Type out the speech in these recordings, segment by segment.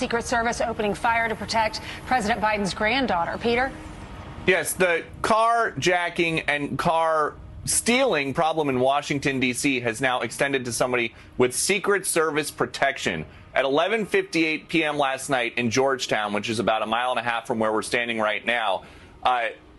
Secret Service opening fire to protect President Biden's granddaughter. Peter? Yes, the carjacking and car stealing problem in Washington, D.C. has now extended to somebody with Secret Service protection. At 11:58 p.m. last night in Georgetown, which is about a mile and a half from where we're standing right now,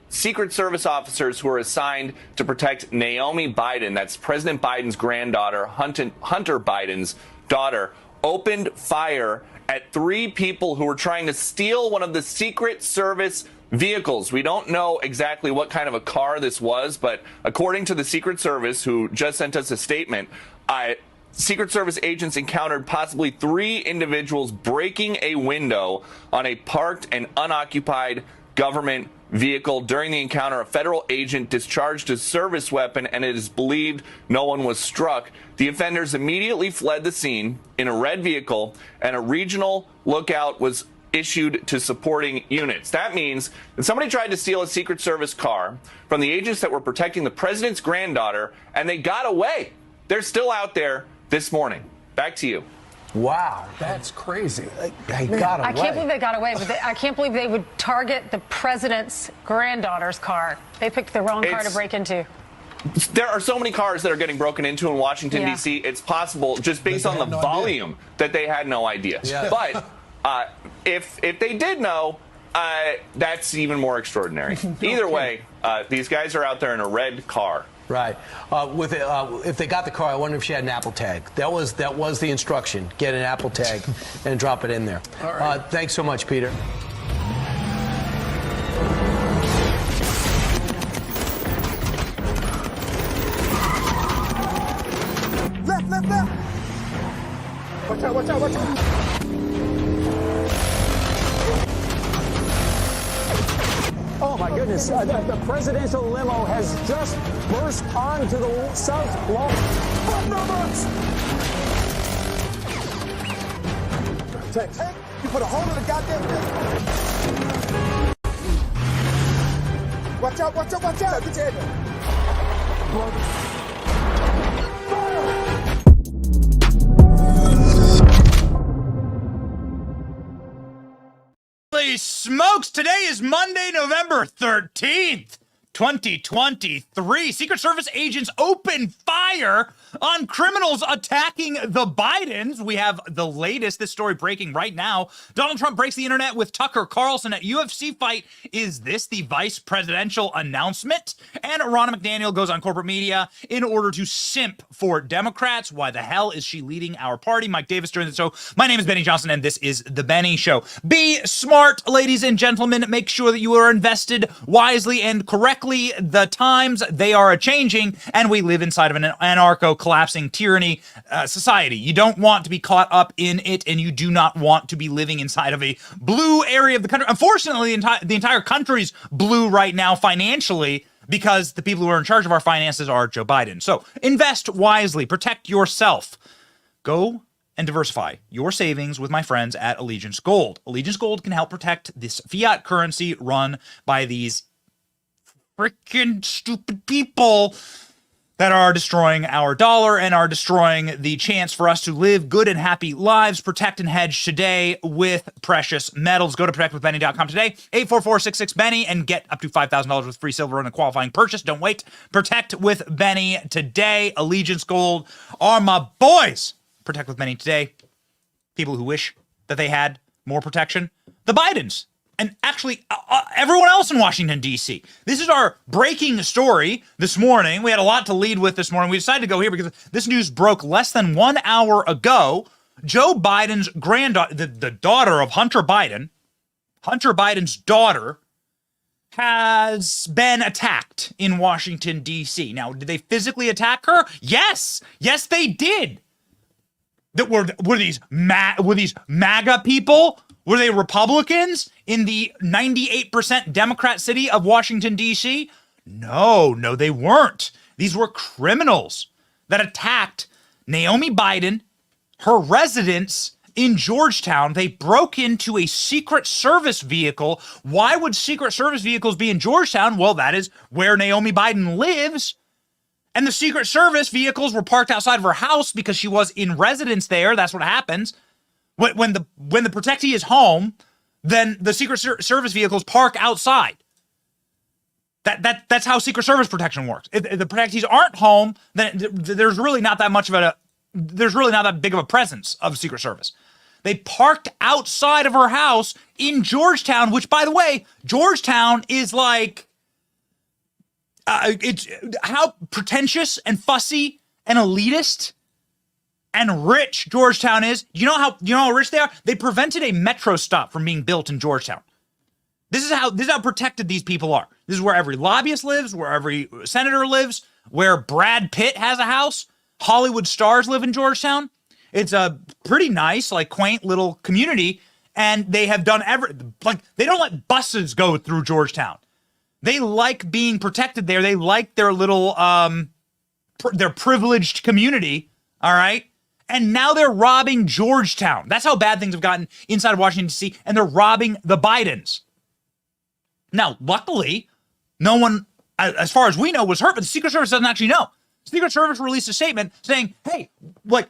Secret Service officers who are assigned to protect Naomi Biden, that's President Biden's granddaughter, Hunter Biden's daughter, opened fire at 3 people who were trying to steal one of the Secret Service vehicles. We don't know exactly what kind of a car this was, but according to the Secret Service, who just sent us a statement, Secret Service agents encountered possibly 3 individuals breaking a window on a parked and unoccupied government vehicle. During the encounter, a federal agent discharged a service weapon, and it is believed no one was struck. The offenders immediately fled the scene in a red vehicle, and a regional lookout was issued to supporting units. That means that somebody tried to steal a Secret Service car from the agents that were protecting the president's granddaughter, and they got away. They're still out there this morning. Back to you. Wow, that's crazy. They got away. I can't believe they got away, but I can't believe they would target the president's granddaughter's car. They picked the wrong car to break into. There are so many cars that are getting broken into in Washington, D.C. It's possible, just based on the volume, that they had no idea. Yeah. But if they did know, that's even more extraordinary. Either way, these guys are out there in a red car. Right. If they got the car, I wonder if she had an Apple tag. That was the instruction. Get an Apple tag and drop it in there. All right. Thanks so much, Peter. Left. Watch out. Oh, my goodness. The presidential limo has just burst onto the South Lawn. Text. You put a hole in the goddamn thing. Watch out. Get your head down. Holy smokes! Today is Monday, November 13th, 2023. Secret Service agents open fire on criminals attacking the Bidens. We have the latest, this story breaking right now. Donald Trump breaks the internet with Tucker Carlson at UFC fight. Is this the vice presidential announcement? And Ronna McDaniel goes on corporate media in order to simp for Democrats. Why the hell is she leading our party? Mike Davis joins the show. My name is Benny Johnson, and this is The Benny Show. Be smart, ladies and gentlemen. Make sure that you are invested wisely and correctly. The times, they are a-changing, and we live inside of an anarcho-collapsing tyranny society. You don't want to be caught up in it, and you do not want to be living inside of a blue area of the country. Unfortunately, the entire country's blue right now financially, because the people who are in charge of our finances are Joe Biden. So invest wisely, protect yourself. Go and diversify your savings with my friends at Allegiance Gold. Allegiance Gold can help protect this fiat currency run by these freaking stupid people that are destroying our dollar and are destroying the chance for us to live good and happy lives. Protect and hedge today with precious metals. Go to protectwithbenny.com today, 844-66-BENNY, and get up to $5,000 with free silver on a qualifying purchase. Don't wait. Protect with Benny today. Allegiance Gold are my boys. Protect with Benny today. People who wish that they had more protection. The Bidens. And actually, everyone else in Washington, D.C. This is our breaking story this morning. We had a lot to lead with this morning. We decided to go here because this news broke less than 1 hour ago. Joe Biden's granddaughter, the daughter of Hunter Biden's daughter, has been attacked in Washington, D.C. Now, did they physically attack her? Yes. Yes, they did. Were these MAGA people? Were they Republicans in the 98% Democrat city of Washington, D.C.? No, they weren't. These were criminals that attacked Naomi Biden, her residence in Georgetown. They broke into a Secret Service vehicle. Why would Secret Service vehicles be in Georgetown? Well, that is where Naomi Biden lives. And the Secret Service vehicles were parked outside of her house because she was in residence there. That's what happens. When the protectee is home, then the Secret Service vehicles park outside. That's how Secret Service protection works. If the protectees aren't home, then there's really not that big of a presence of Secret Service. They parked outside of her house in Georgetown, which, by the way, Georgetown is like, it's how pretentious and fussy and elitist and rich Georgetown is. You know how rich they are? They prevented a metro stop from being built in Georgetown. This is how protected these people are. This is where every lobbyist lives, where every senator lives, where Brad Pitt has a house. Hollywood stars live in Georgetown. It's a pretty nice, like, quaint little community, and they have done they don't let buses go through Georgetown. They like being protected there. They like their little their privileged community, all right? And now they're robbing Georgetown. That's how bad things have gotten inside of Washington, D.C., and they're robbing the Bidens. Now, luckily, no one, as far as we know, was hurt, but the Secret Service doesn't actually know. The Secret Service released a statement saying, hey, like,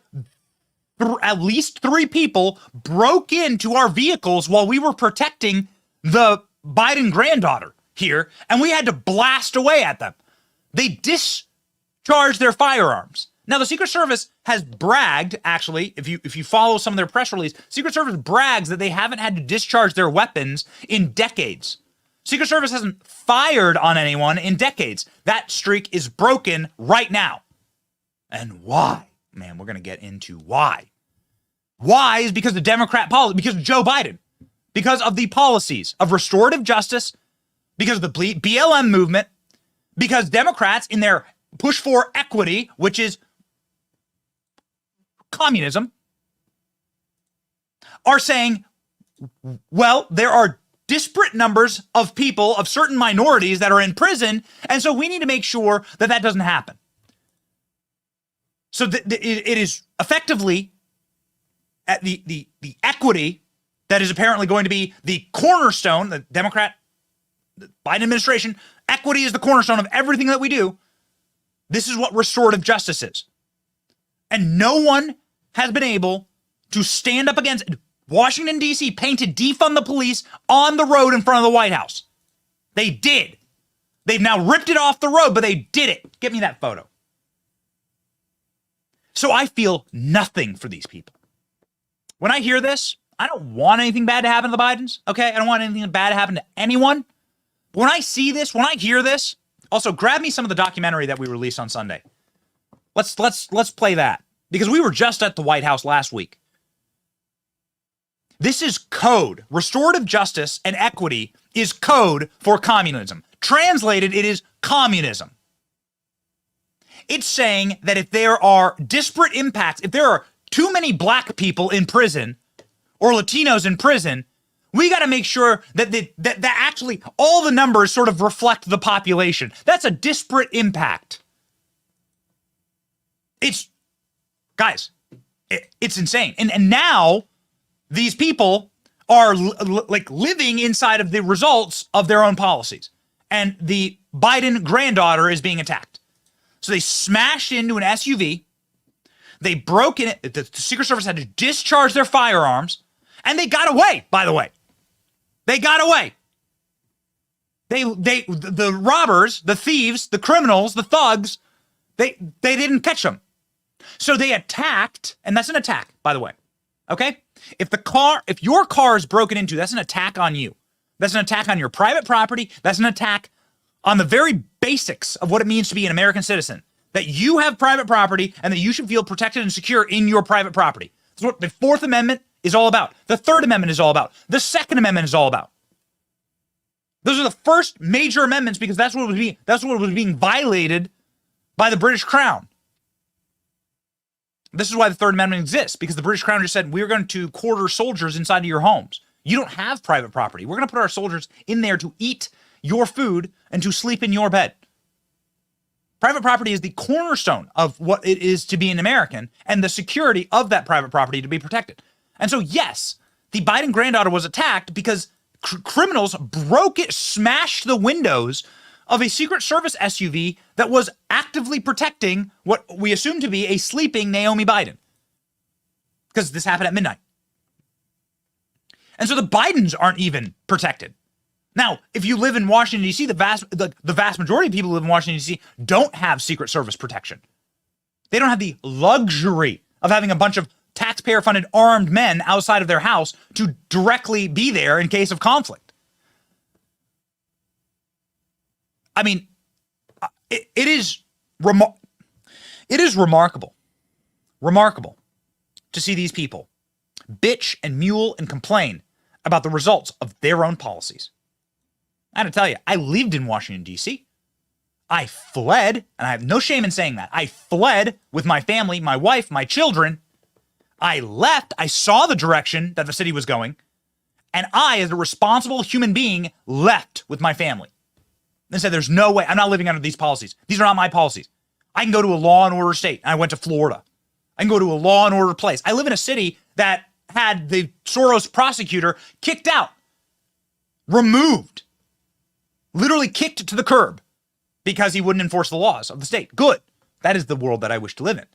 at least 3 people broke into our vehicles while we were protecting the Biden granddaughter here, and we had to blast away at them. They discharged their firearms. Now, the Secret Service has bragged, actually, if you follow some of their press release, Secret Service brags that they haven't had to discharge their weapons in decades. Secret Service hasn't fired on anyone in decades. That streak is broken right now. And why? Man, we're going to get into why. Why is because of Democrat policy, because of Joe Biden, because of the policies of restorative justice, because of the BLM movement, because Democrats in their push for equity, which is communism, are saying, well, there are disparate numbers of people, of certain minorities that are in prison, and so we need to make sure that that doesn't happen. So it is effectively at the equity that is apparently going to be the cornerstone, the Democrat, the Biden administration, equity is the cornerstone of everything that we do. This is what restorative justice is. And no one has been able to stand up against it. Washington, D.C. painted defund the police on the road in front of the White House. They did. They've now ripped it off the road, but they did it. Get me that photo. So I feel nothing for these people. When I hear this, I don't want anything bad to happen to the Bidens, okay? I don't want anything bad to happen to anyone. But when I see this, when I hear this, also grab me some of the documentary that we released on Sunday. Let's play that, because we were just at the White House last week. This is code. Restorative justice and equity is code for communism. Translated, it is communism. It's saying that if there are disparate impacts, if there are too many black people in prison or Latinos in prison, we got to make sure that that actually all the numbers sort of reflect the population. That's a disparate impact. It's insane. And now these people are like living inside of the results of their own policies. And the Biden granddaughter is being attacked. So they smashed into an SUV. They broke in it. The Secret Service had to discharge their firearms. And they got away, by the way. They got away. The robbers, the thieves, the criminals, the thugs, they didn't catch them. So they attacked, and that's an attack, by the way. Okay? If your car is broken into, that's an attack on you. That's an attack on your private property. That's an attack on the very basics of what it means to be an American citizen. That you have private property and that you should feel protected and secure in your private property. That's what the Fourth Amendment is all about. The Third Amendment is all about. The Second Amendment is all about. Those are the first major amendments because that's what was being violated by the British Crown. This is why the Third Amendment exists, because the British Crown just said, we're going to quarter soldiers inside of your homes. You don't have private property. We're going to put our soldiers in there to eat your food and to sleep in your bed. Private property is the cornerstone of what it is to be an American and the security of that private property to be protected. And so, yes, the Biden granddaughter was attacked because criminals smashed the windows of a Secret Service SUV that was actively protecting what we assume to be a sleeping Naomi Biden. Because this happened at midnight. And so the Bidens aren't even protected. Now, if you live in Washington, D.C., the vast majority of people who live in Washington, D.C. don't have Secret Service protection. They don't have the luxury of having a bunch of taxpayer-funded armed men outside of their house to directly be there in case of conflict. I mean, it is remarkable to see these people bitch and mule and complain about the results of their own policies. I gotta tell you, I lived in Washington, D.C. I fled, and I have no shame in saying that. I fled with my family, my wife, my children. I left. I saw the direction that the city was going. And I, as a responsible human being, left with my family. And said, there's no way. I'm not living under these policies. These are not my policies. I can go to a law and order state. And I went to Florida. I can go to a law and order place. I live in a city that had the Soros prosecutor kicked out, removed, literally kicked to the curb because he wouldn't enforce the laws of the state. Good. That is the world that I wish to live in.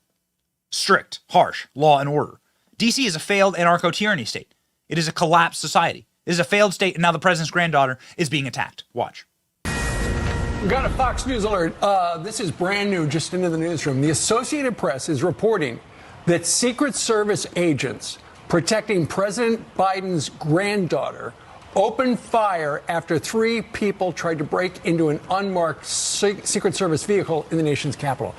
Strict, harsh law and order. DC is a failed anarcho-tyranny state. It is a collapsed society. It is a failed state, and now the president's granddaughter is being attacked. Watch. We got a Fox News alert. This is brand new, just into the newsroom. The Associated Press is reporting that Secret Service agents protecting President Biden's granddaughter opened fire after 3 people tried to break into an unmarked Secret Service vehicle in the nation's capital.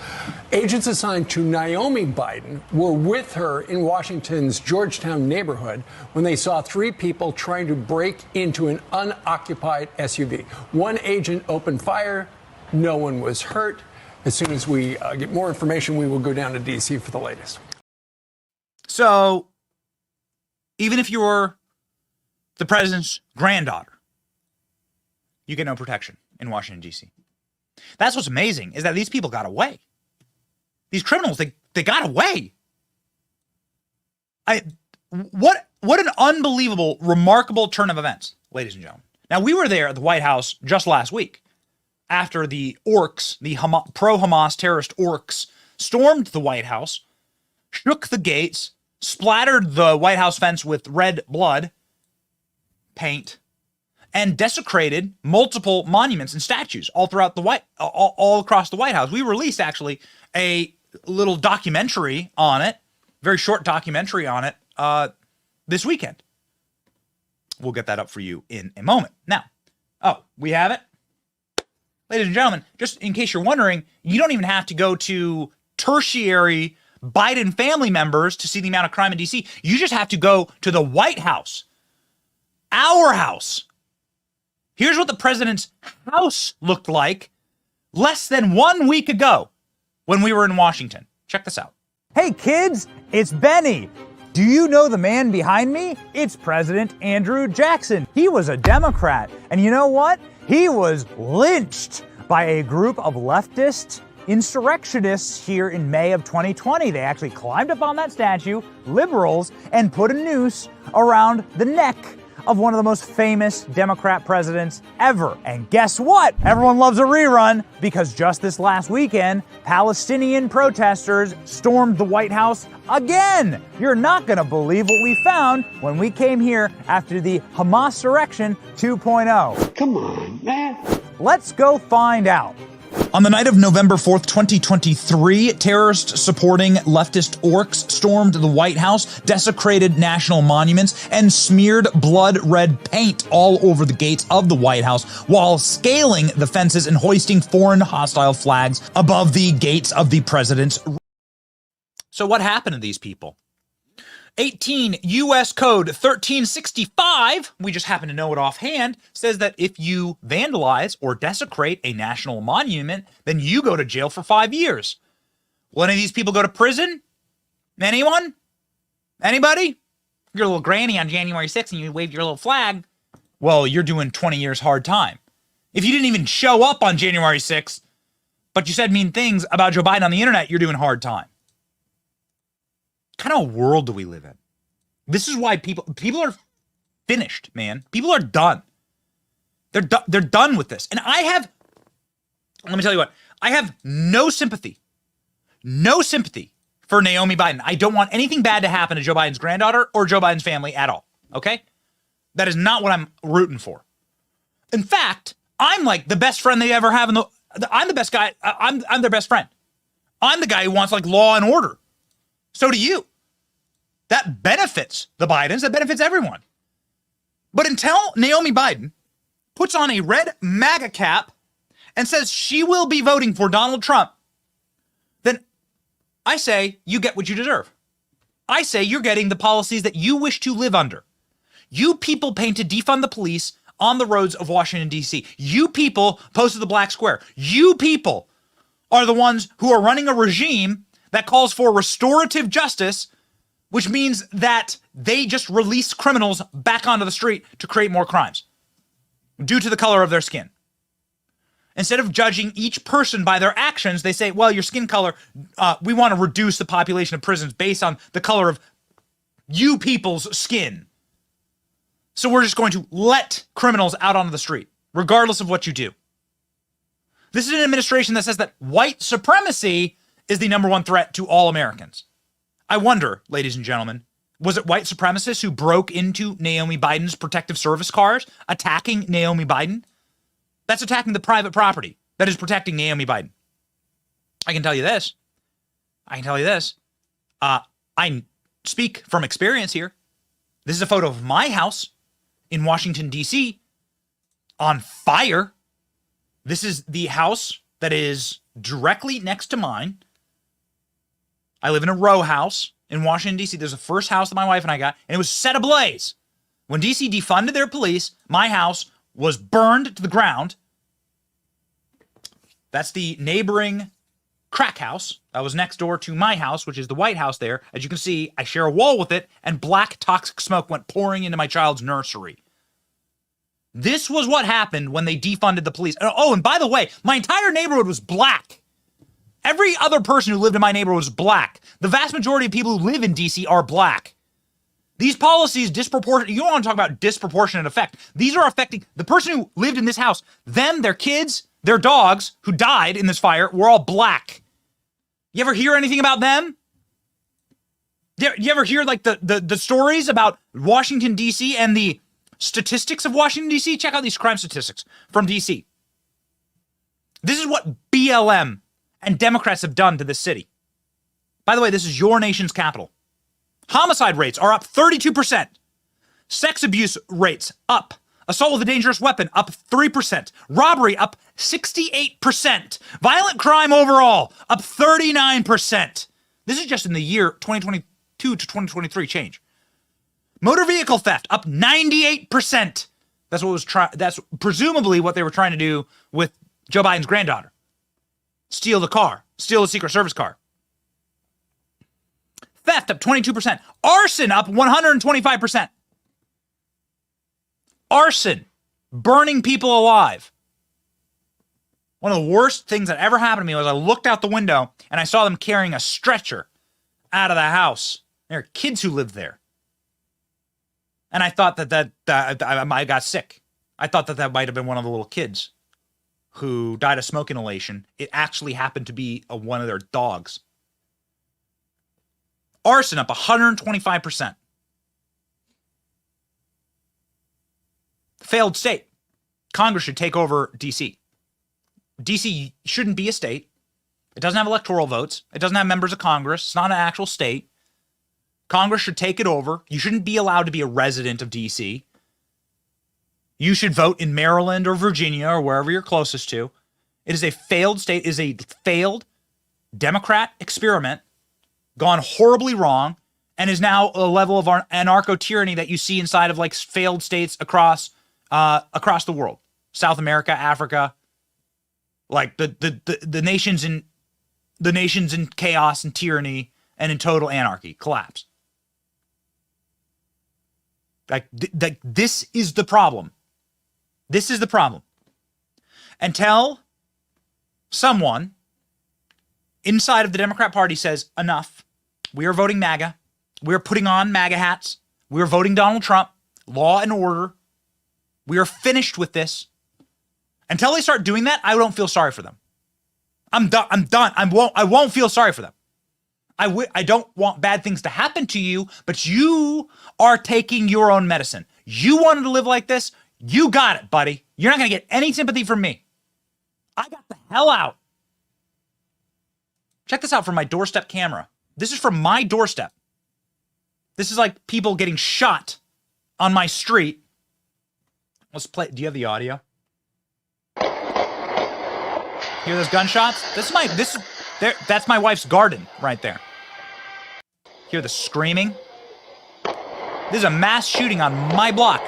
Agents assigned to Naomi Biden were with her in Washington's Georgetown neighborhood when they saw 3 people trying to break into an unoccupied SUV. One agent opened fire. No one was hurt. As soon as we get more information, we will go down to D.C. for the latest. So, even if you're the president's granddaughter, you get no protection in Washington, D.C. That's what's amazing, is that these people got away. These criminals, they got away. What an unbelievable, remarkable turn of events, ladies and gentlemen. Now, we were there at the White House just last week after the orcs, the pro-Hamas terrorist orcs, stormed the White House, shook the gates, splattered the White House fence with red blood, paint, and desecrated multiple monuments and statues all throughout all across the White House. We released actually a little documentary on it, very short documentary on it, this weekend. We'll get that up for you in a moment. Now, we have it. Ladies and gentlemen, just in case you're wondering, you don't even have to go to tertiary Biden family members to see the amount of crime in D.C. You just have to go to the White House. Our house. Here's what the president's house looked like less than 1 week ago when we were in Washington. Check this out. Hey kids, it's Benny. Do you know the man behind me? It's President Andrew Jackson. He was a Democrat, and you know what? He was lynched by a group of leftist insurrectionists here in May of 2020. They actually climbed up on that statue, liberals, and put a noose around the neck of one of the most famous Democrat presidents ever. And guess what? Everyone loves a rerun, because just this last weekend, Palestinian protesters stormed the White House again. You're not gonna believe what we found when we came here after the Hamas-surrection 2.0. Come on, man. Let's go find out. On the night of November 4th, 2023, terrorist-supporting leftist orcs stormed the White House, desecrated national monuments, and smeared blood-red paint all over the gates of the White House while scaling the fences and hoisting foreign hostile flags above the gates of the president's. So what happened to these people? 18 U.S. Code 1365, we just happen to know it offhand, says that if you vandalize or desecrate a national monument, then you go to jail for 5 years. Will any of these people go to prison? Anyone? Anybody? You're a little granny on January 6th and you waved your little flag. Well, you're doing 20 years hard time. If you didn't even show up on January 6th, but you said mean things about Joe Biden on the internet, you're doing hard time. What kind of world do we live in? This is why people are finished, man. People are done. They're done with this. And let me tell you what, I have no sympathy for Naomi Biden. I don't want anything bad to happen to Joe Biden's granddaughter or Joe Biden's family at all, okay? That is not what I'm rooting for. In fact, I'm like the best friend they ever have I'm the best guy. I'm their best friend. I'm the guy who wants like law and order. So do you. That benefits the Bidens. That benefits everyone. But until Naomi Biden puts on a red MAGA cap and says she will be voting for Donald Trump, then I say you get what you deserve. I say you're getting the policies that you wish to live under. You people painted defund the police on the roads of Washington, D.C. You people posted the black square. You people are the ones who are running a regime that calls for restorative justice, which means that they just release criminals back onto the street to create more crimes due to the color of their skin. Instead of judging each person by their actions, they say, well, your skin color, we want to reduce the population of prisons based on the color of you people's skin. So we're just going to let criminals out onto the street, regardless of what you do. This is an administration that says that white supremacy is the number one threat to all Americans. I wonder, ladies and gentlemen, was it white supremacists who broke into Naomi Biden's protective service cars, attacking Naomi Biden? That's attacking the private property that is protecting Naomi Biden. I can tell you this. I speak from experience here. This is a photo of my house in Washington, D.C. on fire. This is the house that is directly next to mine. I live in a row house in Washington, D.C. There's the first house that my wife and I got, and it was set ablaze. When D.C. defunded their police, my house was burned to the ground. That's the neighboring crack house that was next door to my house, which is the White House there. As you can see, I share a wall with it, and black toxic smoke went pouring into my child's nursery. This was what happened when they defunded the police. Oh, and by the way, my entire neighborhood was black. Every other person who lived in my neighborhood was black. The vast majority of people who live in D.C. are black. These policies disproportionate. You don't want to talk about disproportionate effect. These are affecting the person who lived in this house. Them, their kids, their dogs who died in this fire were all black. You ever hear anything about them? You ever hear like the stories about Washington, D.C. and the statistics of Washington, D.C.? Check out these crime statistics from D.C. This is what BLM and Democrats have done to this city. By the way, this is your nation's capital. Homicide rates are up 32%. Sex abuse rates up. Assault with a dangerous weapon up 3%. Robbery up 68%. Violent crime overall up 39%. This is just in the year 2022 to 2023 change. Motor vehicle theft up 98%. That's presumably what they were trying to do with Joe Biden's granddaughter. Steal the car. Steal the Secret Service car. Theft up 22%. Arson up 125%. Arson. Burning people alive. One of the worst things that ever happened to me was I looked out the window and I saw them carrying a stretcher out of the house. There are kids who lived there. And I thought that I got sick. I thought that might have been one of the little kids who died of smoke inhalation. It actually happened to be one of their dogs. Arson up 125%. Failed state. Congress should take over D.C. D.C. shouldn't be a state. It doesn't have electoral votes. It doesn't have members of Congress. It's not an actual state. Congress should take it over. You shouldn't be allowed to be a resident of D.C. You should vote in Maryland or Virginia or wherever you're closest to. It is a failed state. It is a failed Democrat experiment gone horribly wrong and is now a level of anarcho-tyranny that you see inside of like failed states across the world. South America, Africa, like the nations in chaos and tyranny and in total anarchy, collapse. Like this is the problem. This is the problem. Until someone inside of the Democrat Party says, enough, we are voting MAGA, we are putting on MAGA hats, we are voting Donald Trump, law and order, we are finished with this. Until they start doing that, I don't feel sorry for them. I'm done. I won't feel sorry for them. I don't want bad things to happen to you, but you are taking your own medicine. You wanted to live like this. You got it, buddy. You're not going to get any sympathy from me. I got the hell out. Check this out from my doorstep camera. This is from my doorstep. This is like people getting shot on my street. Let's play. Do you have the audio? Hear those gunshots? That's my wife's garden right there. Hear the screaming? This is a mass shooting on my block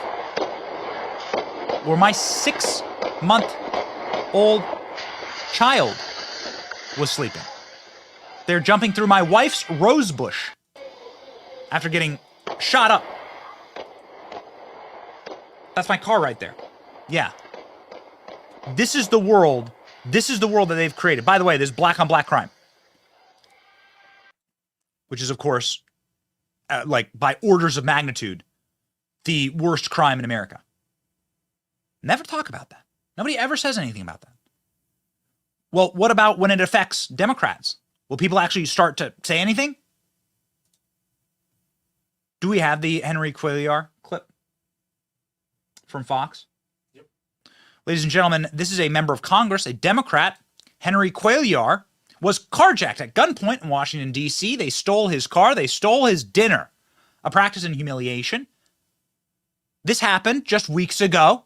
where my 6-month-old child was sleeping. They're jumping through my wife's rose bush after getting shot up. That's my car right there. Yeah. This is the world. This is the world that they've created. By the way, there's black on black crime, which is, of course, like by orders of magnitude, the worst crime in America. Never talk about that. Nobody ever says anything about that. Well, what about when it affects Democrats? Will people actually start to say anything? Do we have the Henry Cuellar clip from Fox? Yep. Ladies and gentlemen, this is a member of Congress, a Democrat. Henry Cuellar was carjacked at gunpoint in Washington, D.C. They stole his car. They stole his dinner, a practice in humiliation. This happened just weeks ago.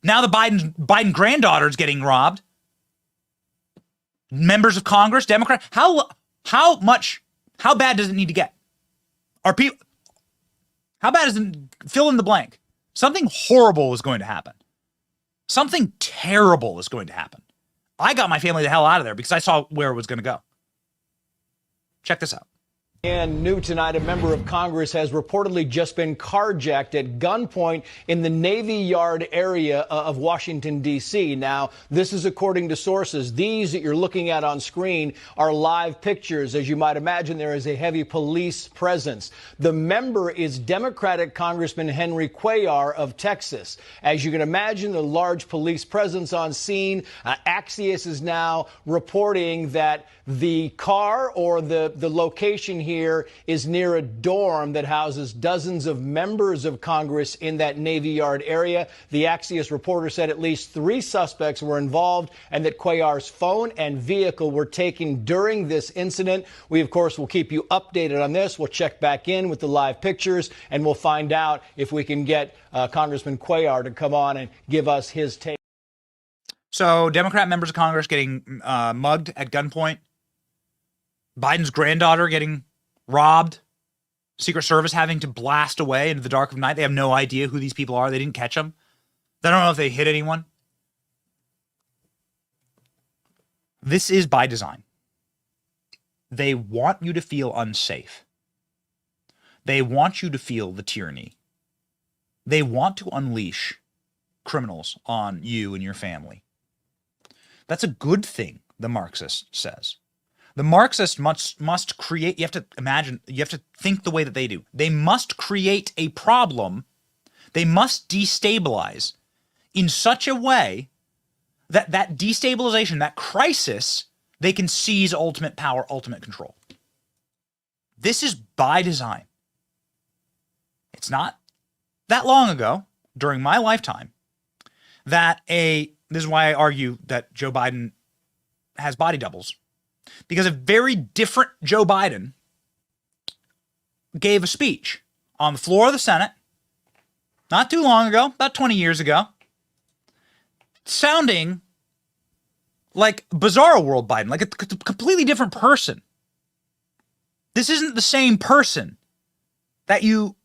Now the Biden granddaughter is getting robbed. Members of Congress, Democrat, how bad does it need to get? Are people, how bad is it? Fill in the blank. Something horrible is going to happen. Something terrible is going to happen. I got my family the hell out of there because I saw where it was going to go. Check this out. And new tonight, a member of Congress has reportedly just been carjacked at gunpoint in the Navy Yard area of Washington, D.C. Now, this is according to sources. These that you're looking at on screen are live pictures. As you might imagine, there is a heavy police presence. The member is Democratic Congressman Henry Cuellar of Texas. As you can imagine, the large police presence on scene. Axios is now reporting that the car or the location here is near a dorm that houses dozens of members of Congress in that Navy Yard area. The Axios reporter said at least 3 suspects were involved and that Cuellar's phone and vehicle were taken during this incident. We, of course, will keep you updated on this. We'll check back in with the live pictures and we'll find out if we can get Congressman Cuellar to come on and give us his take. So Democrat members of Congress getting mugged at gunpoint. Biden's granddaughter getting robbed. Secret Service having to blast away into the dark of night. They have no idea who these people are. They didn't catch them. They don't know if they hit anyone. This is by design. They want you to feel unsafe. They want you to feel the tyranny. They want to unleash criminals on you and your family. That's a good thing, the Marxist says. The Marxists must create, you have to imagine, you have to think the way that they do. They must create a problem. They must destabilize in such a way that that destabilization, that crisis, they can seize ultimate power, ultimate control. This is by design. It's not that long ago, during my lifetime, that this is why I argue that Joe Biden has body doubles. Because a very different Joe Biden gave a speech on the floor of the Senate not too long ago, about 20 years ago, sounding like Bizarro World Biden, like a completely different person. This isn't the same person that you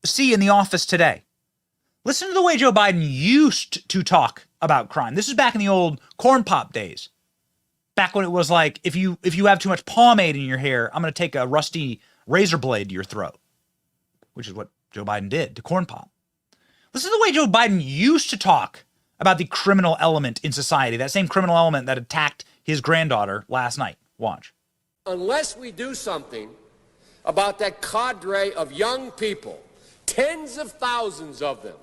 see in the office today. Listen to the way Joe Biden used to talk about crime. This is back in the old corn pop days. Back when it was like, if you have too much pomade in your hair, I'm going to take a rusty razor blade to your throat, which is what Joe Biden did to corn pop. Listen to the way Joe Biden used to talk about the criminal element in society, that same criminal element that attacked his granddaughter last night. Watch. Unless we do something about that cadre of young people, tens of thousands of them,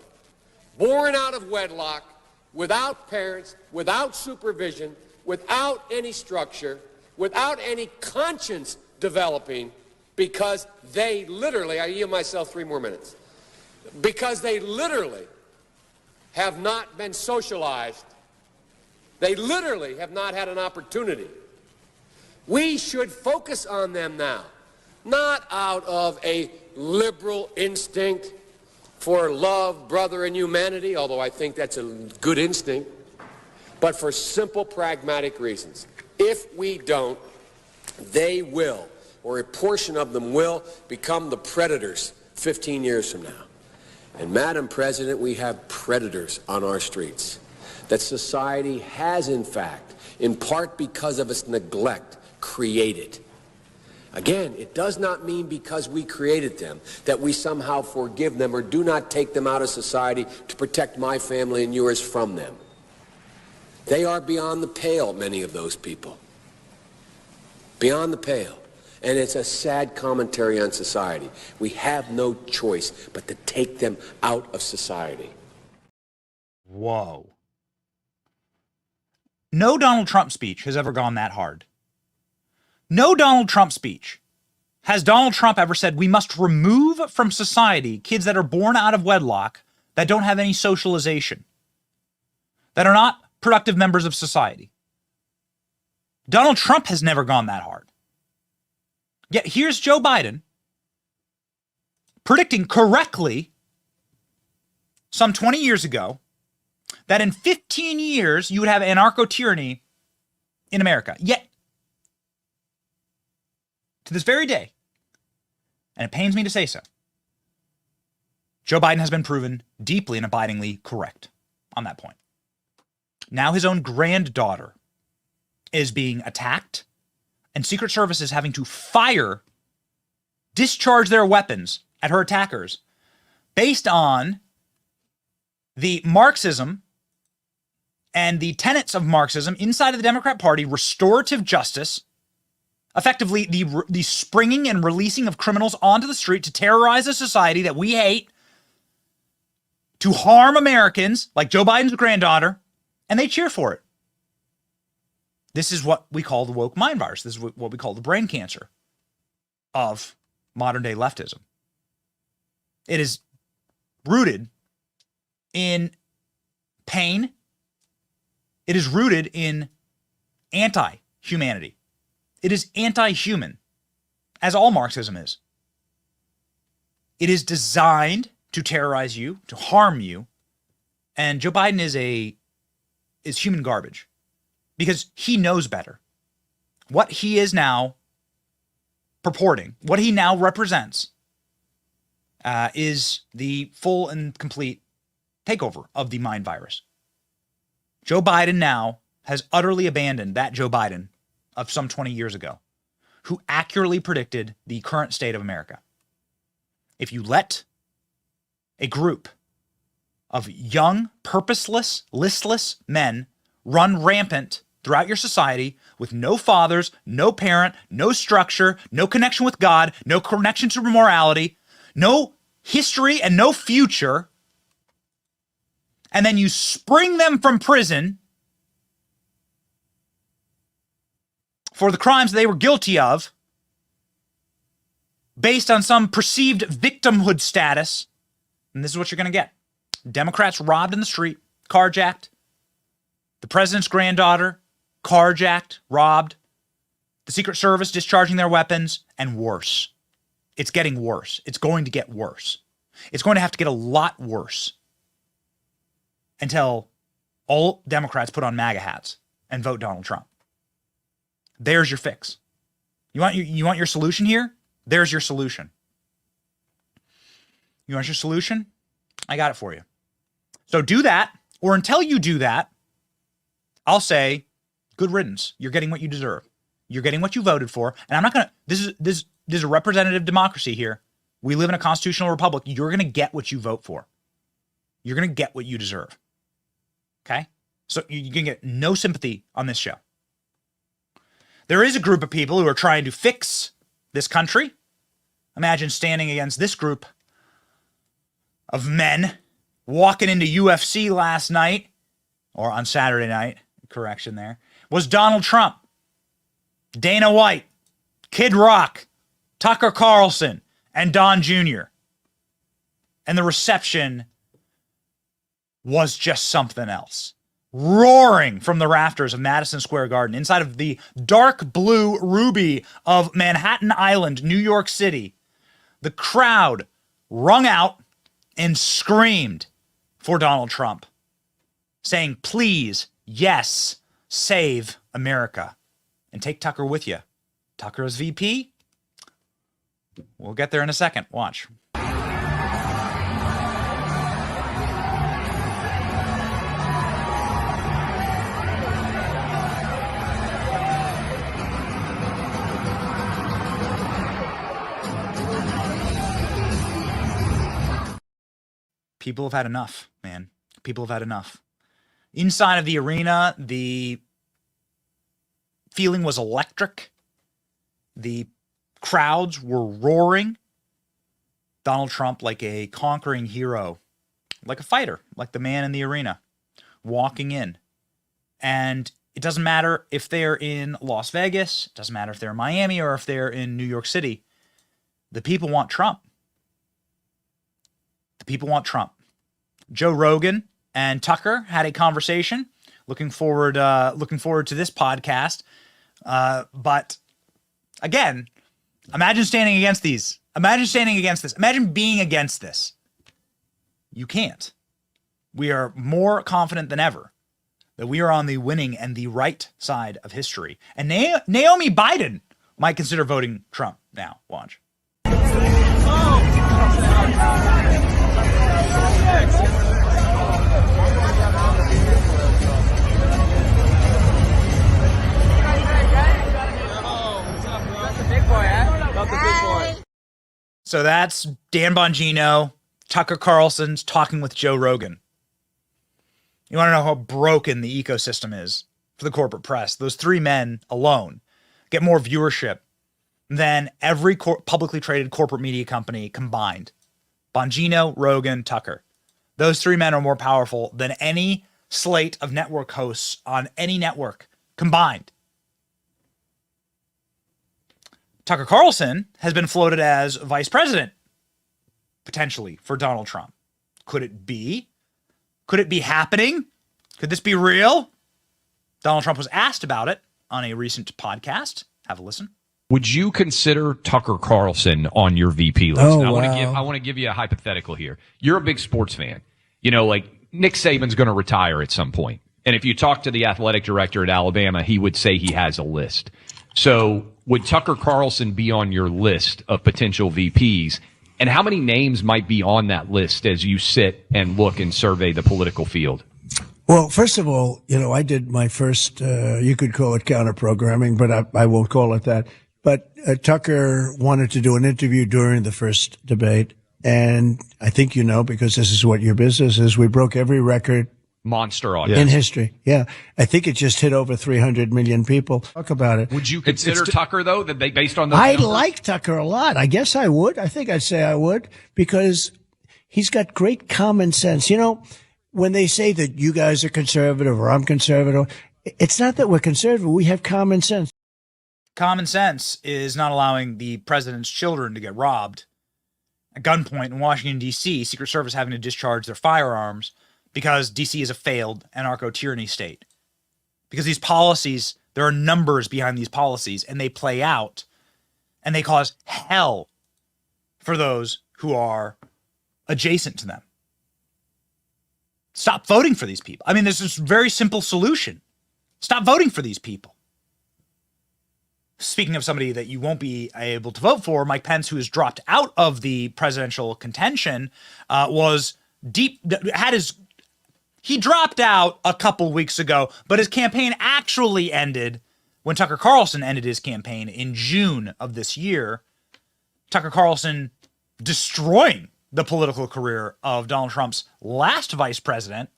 born out of wedlock, without parents, without supervision, without any structure, without any conscience developing because they literally, I yield myself 3 more minutes, because they literally have not been socialized. They literally have not had an opportunity. We should focus on them now, not out of a liberal instinct for love, brother, and humanity, although I think that's a good instinct, but for simple, pragmatic reasons. If we don't, they will, or a portion of them will, become the predators 15 years from now. And Madam President, we have predators on our streets that society has, in fact, in part because of its neglect, created. Again, it does not mean because we created them that we somehow forgive them or do not take them out of society to protect my family and yours from them. They are beyond the pale, many of those people. Beyond the pale. And it's a sad commentary on society. We have no choice but to take them out of society. Whoa. No Donald Trump speech has ever gone that hard. No Donald Trump speech has Donald Trump ever said we must remove from society kids that are born out of wedlock that don't have any socialization, that are not productive members of society. Donald Trump has never gone that hard. Yet here's Joe Biden predicting correctly some 20 years ago that in 15 years you would have anarcho-tyranny in America. Yet, to this very day, and it pains me to say so, Joe Biden has been proven deeply and abidingly correct on that point. Now his own granddaughter is being attacked, and Secret Service is having to discharge their weapons at her attackers based on the Marxism and the tenets of Marxism inside of the Democrat Party, restorative justice, effectively the springing and releasing of criminals onto the street to terrorize a society that we hate, to harm Americans like Joe Biden's granddaughter, and they cheer for it. This is what we call the woke mind virus. This is what we call the brain cancer of modern day leftism. It is rooted in pain. It is rooted in anti-humanity. It is anti-human, as all Marxism is. It is designed to terrorize you, to harm you, and Joe Biden is human garbage because he knows better. What he is now purporting, what he now represents, is the full and complete takeover of the mind virus. Joe Biden now has utterly abandoned that Joe Biden of some 20 years ago, who accurately predicted the current state of America. If you let a group of young, purposeless, listless men run rampant throughout your society with no fathers, no parent, no structure, no connection with God, no connection to morality, no history and no future, and then you spring them from prison for the crimes they were guilty of based on some perceived victimhood status, and this is what you're going to get. Democrats robbed in the street, carjacked. The president's granddaughter, carjacked, robbed. The Secret Service discharging their weapons, and worse. It's getting worse. It's going to get worse. It's going to have to get a lot worse until all Democrats put on MAGA hats and vote Donald Trump. There's your fix. You want your solution here? There's your solution. You want your solution? I got it for you. So do that, or until you do that, I'll say, good riddance. You're getting what you deserve. You're getting what you voted for. And I'm not going to, this is a representative democracy here. We live in a constitutional republic. You're going to get what you vote for. You're going to get what you deserve. Okay? So you can get no sympathy on this show. There is a group of people who are trying to fix this country. Imagine standing against this group of men walking into UFC last night, or on Saturday night, correction there, was Donald Trump, Dana White, Kid Rock, Tucker Carlson, and Don Jr. And the reception was just something else. Roaring from the rafters of Madison Square Garden, inside of the dark blue ruby of Manhattan Island, New York City, the crowd rung out and screamed for Donald Trump, saying, please, yes, save America. And take Tucker with you. Tucker as VP? We'll get there in a second. Watch. People have had enough, man. People have had enough. Inside of the arena, the feeling was electric. The crowds were roaring. Donald Trump like a conquering hero, like a fighter, like the man in the arena, walking in. And it doesn't matter if they're in Las Vegas, it doesn't matter if they're in Miami or if they're in New York City. The people want Trump. The people want Trump. Joe Rogan and Tucker had a conversation. Looking forward to this podcast. But again, imagine standing against these. Imagine standing against this. Imagine being against this. You can't. We are more confident than ever that we are on the winning and the right side of history. And Naomi Biden might consider voting Trump now. Watch. So that's Dan Bongino, Tucker Carlson's talking with Joe Rogan. You want to know how broken the ecosystem is for the corporate press? Those three men alone get more viewership than every publicly traded corporate media company combined. Bongino, Rogan, Tucker. Those three men are more powerful than any slate of network hosts on any network combined. Tucker Carlson has been floated as vice president, potentially, for Donald Trump. Could it be? Could it be happening? Could this be real? Donald Trump was asked about it on a recent podcast. Have a listen. Would you consider Tucker Carlson on your VP list? Oh, I wow. want to give you a hypothetical here. You're a big sports fan. You know, like Nick Saban's going to retire at some point. And if you talk to the athletic director at Alabama, he would say he has a list. So would Tucker Carlson be on your list of potential VPs? And how many names might be on that list as you sit and look and survey the political field? Well, first of all, you know, I did my first, you could call it counter-programming, but I won't call it that. But Tucker wanted to do an interview during the first debate. And I think you know, because this is what your business is, we broke every record. Monster audience. In history. Yeah. I think it just hit over 300 million people. Talk about it. Would you consider Tucker, though, that they based on those I numbers? like Tucker a lot. I guess I would. I think I'd say I would, because he's got great common sense. You know, when they say that you guys are conservative or I'm conservative, it's not that we're conservative. We have common sense. Common sense is not allowing the president's children to get robbed at gunpoint in Washington, D.C., Secret Service having to discharge their firearms because D.C. is a failed anarcho-tyranny state. Because these policies, there are numbers behind these policies, and they play out, and they cause hell for those who are adjacent to them. Stop voting for these people. I mean, there's this very simple solution. Stop voting for these people. Speaking of somebody that you won't be able to vote for, Mike Pence, who has dropped out of the presidential contention, he dropped out a couple weeks ago, but his campaign actually ended when Tucker Carlson ended his campaign in June of this year. Tucker Carlson destroying the political career of Donald Trump's last vice president.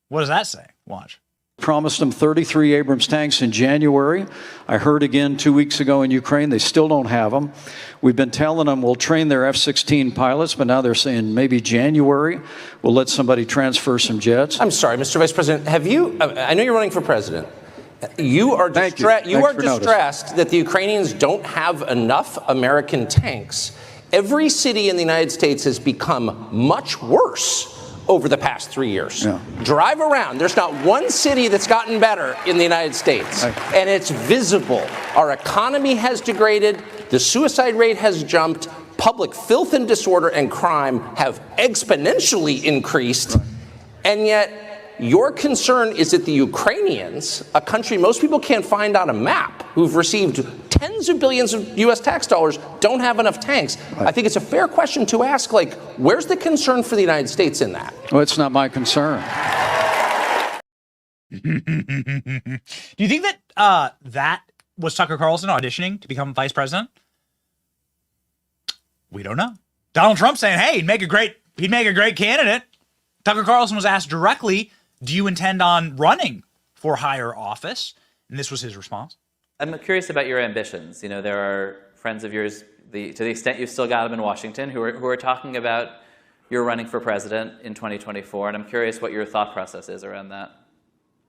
What does that say? Watch. Promised them 33 Abrams tanks in January. I heard again 2 weeks ago in Ukraine, they still don't have them. We've been telling them we'll train their F-16 pilots, but now they're saying maybe January we'll let somebody transfer some jets. I'm sorry, Mr. Vice President, have you, I know you're running for president. You are distressed that the Ukrainians don't have enough American tanks. Every city in the United States has become much worse over the past 3 years. Yeah. Drive around. There's not one city that's gotten better in the United States. And it's visible. Our economy has degraded. The suicide rate has jumped. Public filth and disorder and crime have exponentially increased. And yet, your concern is that the Ukrainians, a country most people can't find on a map, who've received tens of billions of U.S. tax dollars, don't have enough tanks. I think it's a fair question to ask, like, where's the concern for the United States in that? Well, it's not my concern. Do you think that that was Tucker Carlson auditioning to become vice president? We don't know. Donald Trump saying, hey, he'd make a great candidate. Tucker Carlson was asked directly, do you intend on running for higher office? And this was his response. I'm curious about your ambitions. You know, there are friends of yours, to the extent you've still got them in Washington, who are talking about you're running for president in 2024. And I'm curious what your thought process is around that.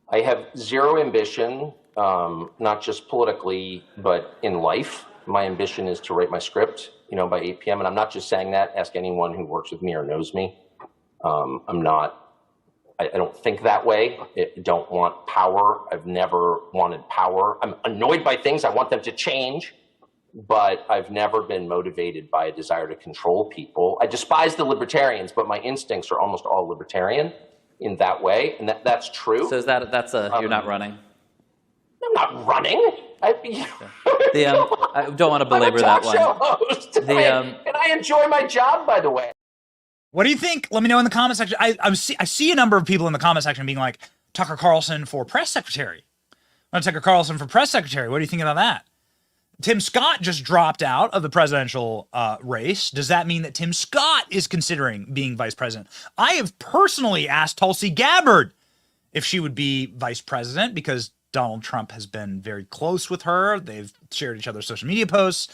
I have zero ambition, not just politically, but in life. My ambition is to write my script, by 8 p.m. And I'm not just saying that. Ask anyone who works with me or knows me. I don't think that way. I don't want power. I've never wanted power. I'm annoyed by things. I want them to change, but I've never been motivated by a desire to control people. I despise the libertarians, but my instincts are almost all libertarian in that way, and that's true. So that's you're not running? I'm not running. I don't want to belabor that one. I'm a talk show host, and I enjoy my job, by the way. What do you think? Let me know in the comment section. I see a number of people in the comment section being like, Tucker Carlson for press secretary. Tucker Carlson for press secretary. What do you think about that? Tim Scott just dropped out of the presidential race. Does that mean that Tim Scott is considering being vice president? I have personally asked Tulsi Gabbard if she would be vice president because Donald Trump has been very close with her. They've shared each other's social media posts.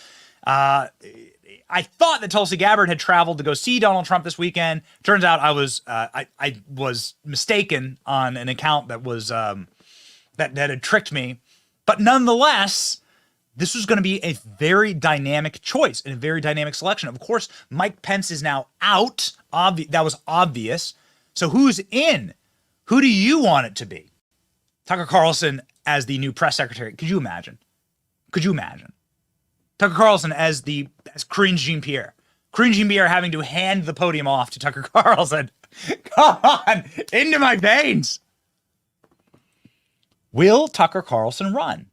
I thought that Tulsi Gabbard had traveled to go see Donald Trump this weekend. Turns out I was mistaken on an account that was that had tricked me. But nonetheless, this was going to be a very dynamic choice and a very dynamic selection. Of course, Mike Pence is now out. That was obvious. So who's in? Who do you want it to be? Tucker Carlson as the new press secretary. Could you imagine? Could you imagine? Tucker Carlson as Karine Jean-Pierre. Karine Jean-Pierre having to hand the podium off to Tucker Carlson. Come on, into my veins. Will Tucker Carlson run?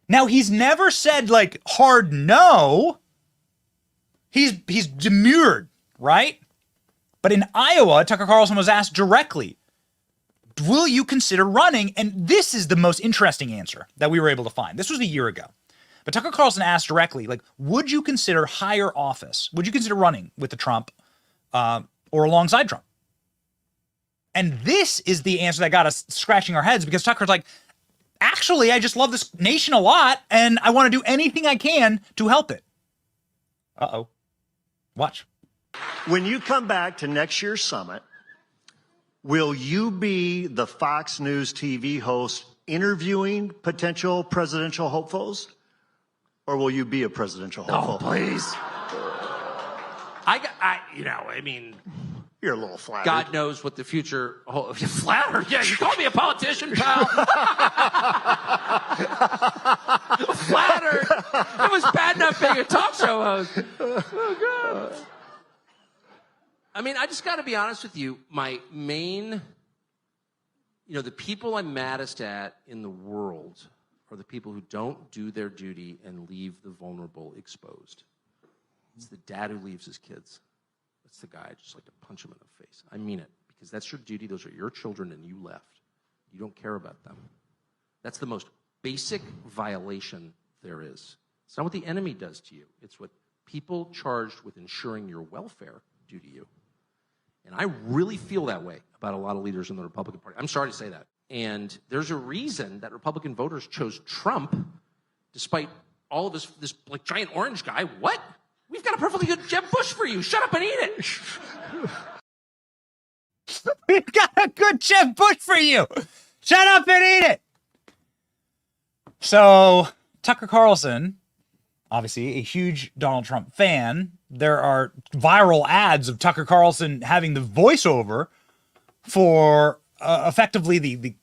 Now, he's never said, hard no. He's demurred, right? But in Iowa, Tucker Carlson was asked directly, will you consider running? And this is the most interesting answer that we were able to find. This was a year ago. But Tucker Carlson asked directly, would you consider higher office? Would you consider running with the Trump or alongside Trump? And this is the answer that got us scratching our heads because Tucker's like, actually, I just love this nation a lot and I want to do anything I can to help it. Uh-oh. Watch. When you come back to next year's summit, will you be the Fox News TV host interviewing potential presidential hopefuls? Or will you be a presidential hopeful? Oh, please. You're a little flattered. God knows what the future holds. Flattered? Yeah, you call me a politician, pal. Flattered. It was bad enough being a talk show host. Oh, God. I just got to be honest with you. My main, the people I'm maddest at in the world are the people who don't do their duty and leave the vulnerable exposed. It's the dad who leaves his kids. That's the guy I just like to punch him in the face. I mean it, because that's your duty. Those are your children and you left. You don't care about them. That's the most basic violation there is. It's not what the enemy does to you. It's what people charged with ensuring your welfare do to you. And I really feel that way about a lot of leaders in the Republican Party. I'm sorry to say that. And there's a reason that Republican voters chose Trump, despite all of this giant orange guy. What? We've got a perfectly good Jeb Bush for you. Shut up and eat it. We've got a good Jeb Bush for you. Shut up and eat it. So Tucker Carlson, obviously a huge Donald Trump fan. There are viral ads of Tucker Carlson having the voiceover for effectively the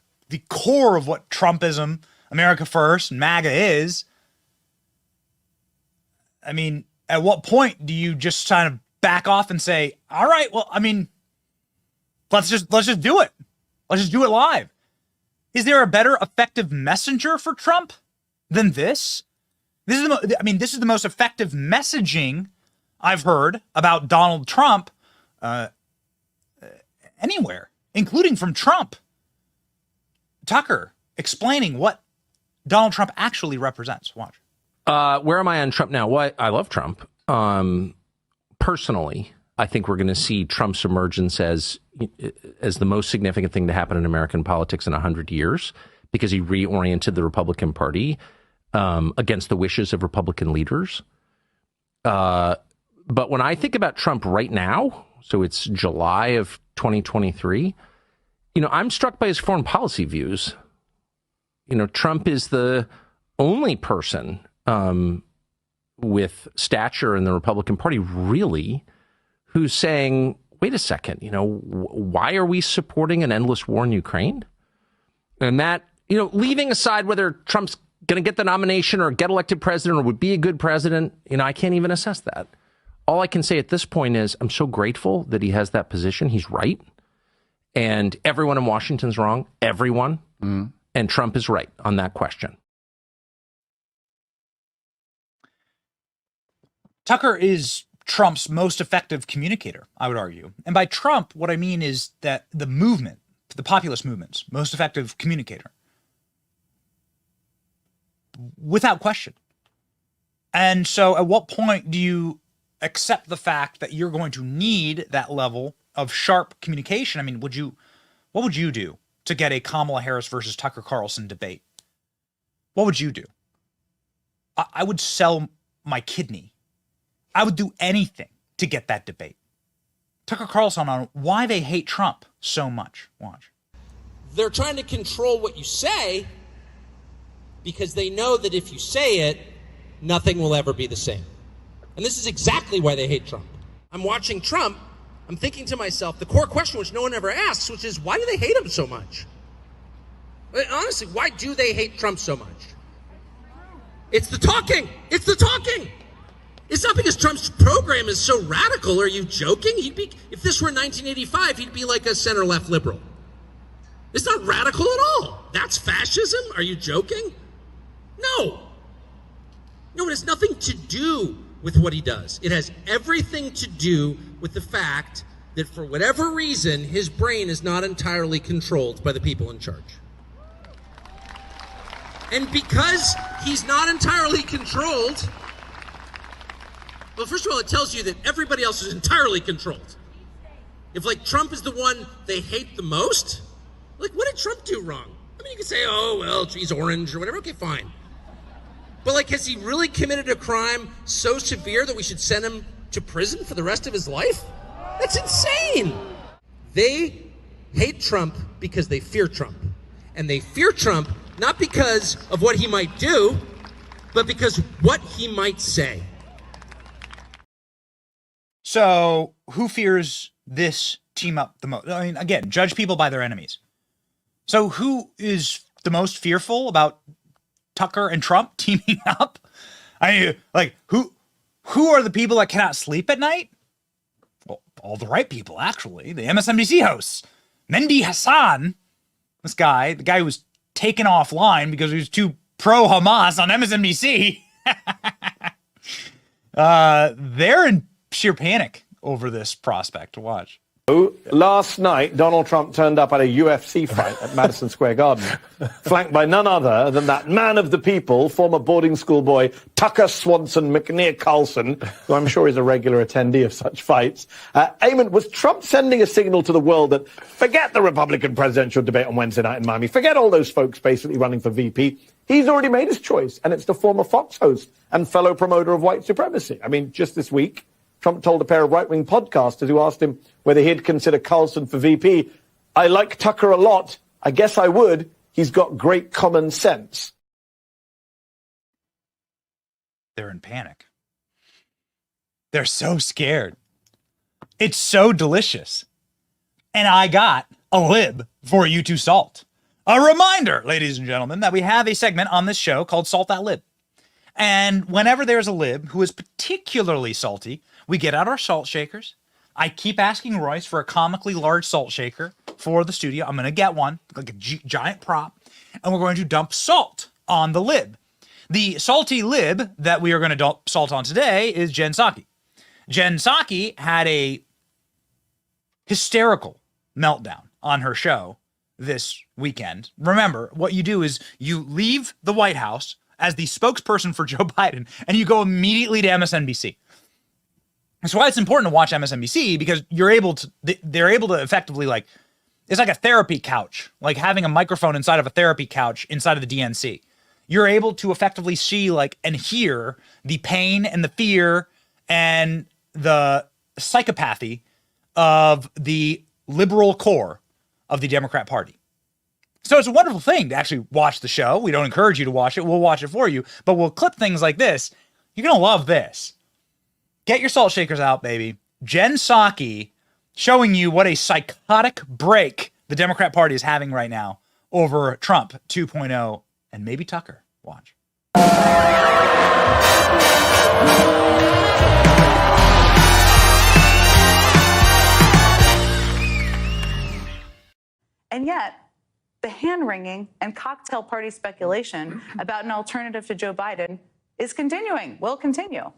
core of what Trumpism, America First, and MAGA is. I mean, at what point do you just kind of back off and say, all right, well, I mean, let's just do it. Let's just do it live. Is there a better effective messenger for Trump than this? This is the most effective messaging I've heard about Donald Trump anywhere, including from Trump. Tucker explaining what Donald Trump actually represents. Watch. Where am I on Trump now? Well, I love Trump. Personally, I think we're going to see Trump's emergence as the most significant thing to happen in American politics in 100 years, because he reoriented the Republican Party against the wishes of Republican leaders. But when I think about Trump right now, so it's July of 2023, I'm struck by his foreign policy views. Trump is the only person with stature in the Republican Party, really, who's saying, wait a second, why are we supporting an endless war in Ukraine? And that, leaving aside whether Trump's going to get the nomination or get elected president or would be a good president, I can't even assess that. All I can say at this point is I'm so grateful that he has that position. He's right. And everyone in Washington's wrong. Everyone. And Trump is right on that question. Tucker is Trump's most effective communicator, I would argue. And by Trump, what I mean is that the movement, the populist movement's most effective communicator. Without question. And so at what point do you accept the fact that you're going to need that level of sharp communication? I mean, what would you do to get a Kamala Harris versus Tucker Carlson debate? What would you do? I would sell my kidney. I would do anything to get that debate. Tucker Carlson on why they hate Trump so much. Watch. They're trying to control what you say because they know that if you say it, nothing will ever be the same. And this is exactly why they hate Trump. I'm watching Trump. I'm thinking to myself, the core question which no one ever asks, which is, why do they hate him so much? Honestly, why do they hate Trump so much? It's the talking. It's the talking. It's not because Trump's program is so radical. Are you joking? If this were 1985, he'd be like a center-left liberal. It's not radical at all. That's fascism? Are you joking? No. No, it has nothing to do with what he does. It has everything to do with the fact that for whatever reason, his brain is not entirely controlled by the people in charge. And because he's not entirely controlled, well, first of all, it tells you that everybody else is entirely controlled. If, Trump is the one they hate the most, what did Trump do wrong? I mean, you could say, oh, well, he's orange or whatever. Okay, fine. But, has he really committed a crime so severe that we should send him to prison for the rest of his life? That's insane. They hate Trump because they fear Trump. And they fear Trump not because of what he might do, but because what he might say. So who fears this team up the most? I mean, again, judge people by their enemies. So who is the most fearful about Tucker and Trump teaming up? I mean, who are the people that cannot sleep at night? Well, all the right people, actually. The MSNBC hosts. Mehdi Hasan, this guy, the guy who was taken offline because he was too pro-Hamas on MSNBC. They're in sheer panic over this prospect. Watch. Last night, Donald Trump turned up at a UFC fight at Madison Square Garden, flanked by none other than that man of the people, former boarding school boy Tucker Swanson McNear Carlson, who I'm sure is a regular attendee of such fights. Eamon, was Trump sending a signal to the world that forget the Republican presidential debate on Wednesday night in Miami, forget all those folks basically running for VP? He's already made his choice, and it's the former Fox host and fellow promoter of white supremacy. I mean, just this week, Trump told a pair of right-wing podcasters who asked him whether he'd consider Carlson for VP, "I like Tucker a lot. I guess I would. He's got great common sense." They're in panic. They're so scared. It's so delicious. And I got a lib for you to salt. A reminder, ladies and gentlemen, that we have a segment on this show called Salt That Lib. And whenever there's a lib who is particularly salty, we get out our salt shakers. I keep asking Royce for a comically large salt shaker for the studio. I'm going to get one, like a giant prop, and we're going to dump salt on the lib. The salty lib that we are going to dump salt on today is Jen Psaki. Jen Psaki had a hysterical meltdown on her show this weekend. Remember, what you do is you leave the White House as the spokesperson for Joe Biden, and you go immediately to MSNBC. That's why it's important to watch MSNBC, because they're able to effectively, like, it's like a therapy couch, like having a microphone inside of a therapy couch inside of the DNC. You're able to effectively see, like, and hear the pain and the fear and the psychopathy of the liberal core of the Democrat Party. So it's a wonderful thing to actually watch the show. We don't encourage you to watch it. We'll watch it for you, but we'll clip things like this. You're going to love this. Get your salt shakers out, baby. Jen Psaki showing you what a psychotic break the Democrat Party is having right now over Trump 2.0 and maybe Tucker. Watch. And yet, the hand-wringing and cocktail party speculation about an alternative to Joe Biden is continuing, will continue.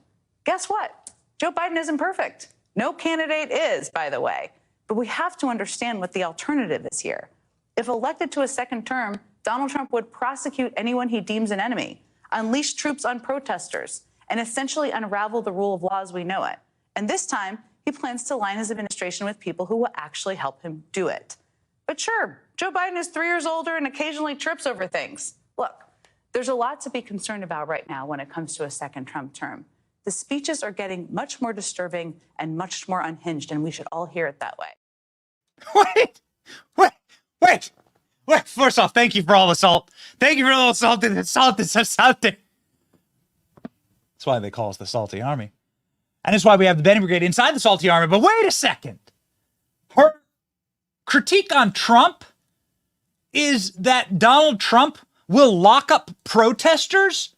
Guess what? Joe Biden isn't perfect. No candidate is, by the way. But we have to understand what the alternative is here. If elected to a second term, Donald Trump would prosecute anyone he deems an enemy, unleash troops on protesters, and essentially unravel the rule of law as we know it. And this time, he plans to line his administration with people who will actually help him do it. But sure, Joe Biden is 3 years older and occasionally trips over things. Look, there's a lot to be concerned about right now when it comes to a second Trump term. The speeches are getting much more disturbing and much more unhinged, and we should all hear it that way. Wait. First off, thank you for all the salt. Thank you for all the salt. The salt is so salty. That's why they call us the Salty Army. And that's why we have the Benny Brigade inside the Salty Army. But wait a second. Her critique on Trump is that Donald Trump will lock up protesters?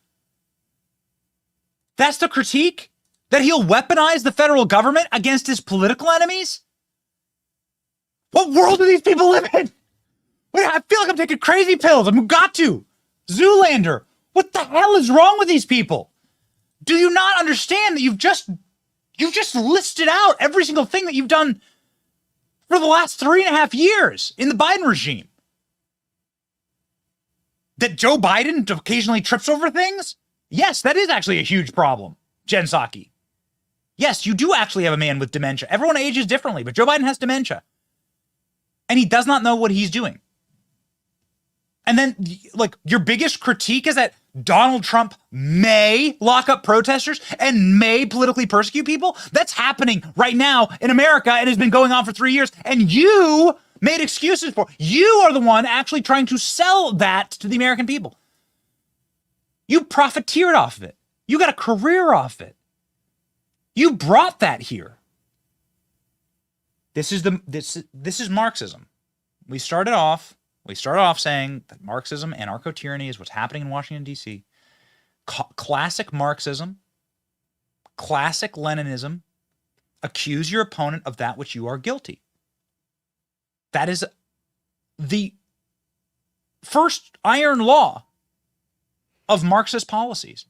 That's the critique? That he'll weaponize the federal government against his political enemies? What world do these people live in? Wait, I feel like I'm taking crazy pills. I've got to. Zoolander. What the hell is wrong with these people? Do you not understand that you've just listed out every single thing that you've done for the last 3.5 years in the Biden regime? That Joe Biden occasionally trips over things? Yes, that is actually a huge problem, Jen Psaki. Yes, you do actually have a man with dementia. Everyone ages differently, but Joe Biden has dementia. And he does not know what he's doing. And then, like, your biggest critique is that Donald Trump may lock up protesters and may politically persecute people? That's happening right now in America and has been going on for 3 years. And you made excuses for it. You are the one actually trying to sell that to the American people. You profiteered off of it. You got a career off it. You brought that here. This is Marxism. We started off saying that Marxism, anarcho-tyranny is what's happening in Washington, D.C. Classic Marxism, classic Leninism, accuse your opponent of that which you are guilty. That is the first iron law of Marxist policies.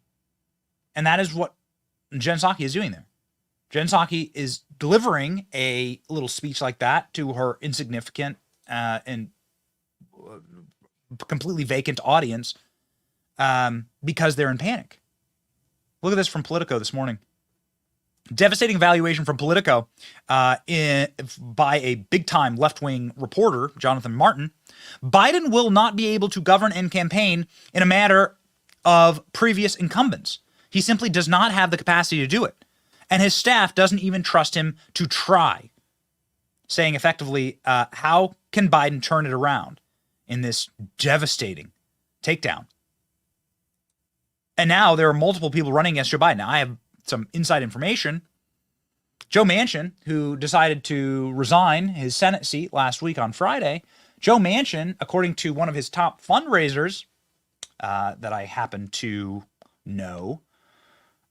And that is what Jen Psaki is doing there. Jen Psaki is delivering a little speech like that to her insignificant and completely vacant audience because they're in panic. Look at this from Politico this morning. Devastating evaluation from Politico by a big-time left-wing reporter, Jonathan Martin. Biden will not be able to govern and campaign in a matter of previous incumbents. He simply does not have the capacity to do it. And his staff doesn't even trust him to try. Saying effectively, how can Biden turn it around in this devastating takedown? And now there are multiple people running against Joe Biden. Now, I have some inside information. Joe Manchin, who decided to resign his Senate seat last week on Friday, Joe Manchin, according to one of his top fundraisers that I happen to know,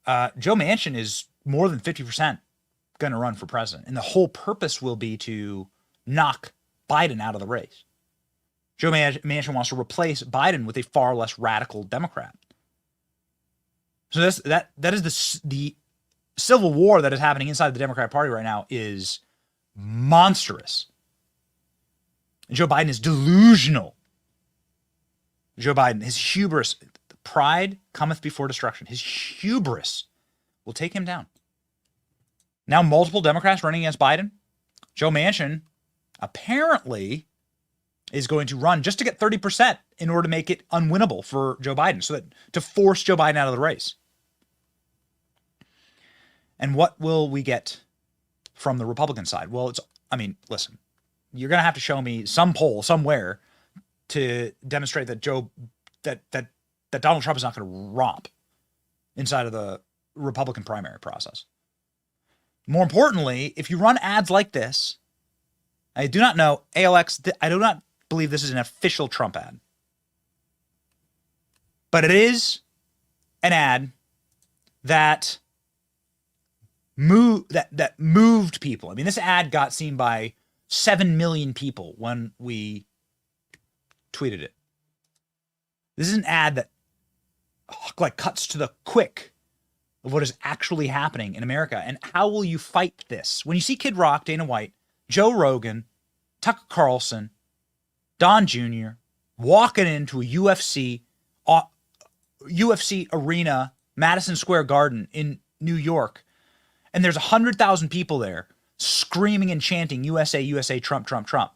Joe Manchin is more than 50% going to run for president. And the whole purpose will be to knock Biden out of the race. Joe Manchin wants to replace Biden with a far less radical Democrat. So that is the civil war that is happening inside the Democratic Party right now is monstrous. Joe Biden is delusional. Joe Biden, his hubris, pride cometh before destruction. His hubris will take him down. Now multiple Democrats running against Biden. Joe Manchin apparently is going to run just to get 30% in order to make it unwinnable for Joe Biden, so that to force Joe Biden out of the race. And what will we get from the Republican side? Well, listen, you're going to have to show me some poll somewhere to demonstrate that that Donald Trump is not going to romp inside of the Republican primary process. More importantly, if you run ads like this, I do not know, ALX, I do not believe this is an official Trump ad. But it is an ad that moved people. I mean, this ad got seen by 7 million people when we tweeted it. This is an ad that cuts to the quick of what is actually happening in America. And how will you fight this? When you see Kid Rock, Dana White, Joe Rogan, Tucker Carlson, Don Jr. walking into a UFC arena, Madison Square Garden in New York, and there's 100,000 people there screaming and chanting USA, USA, Trump, Trump, Trump.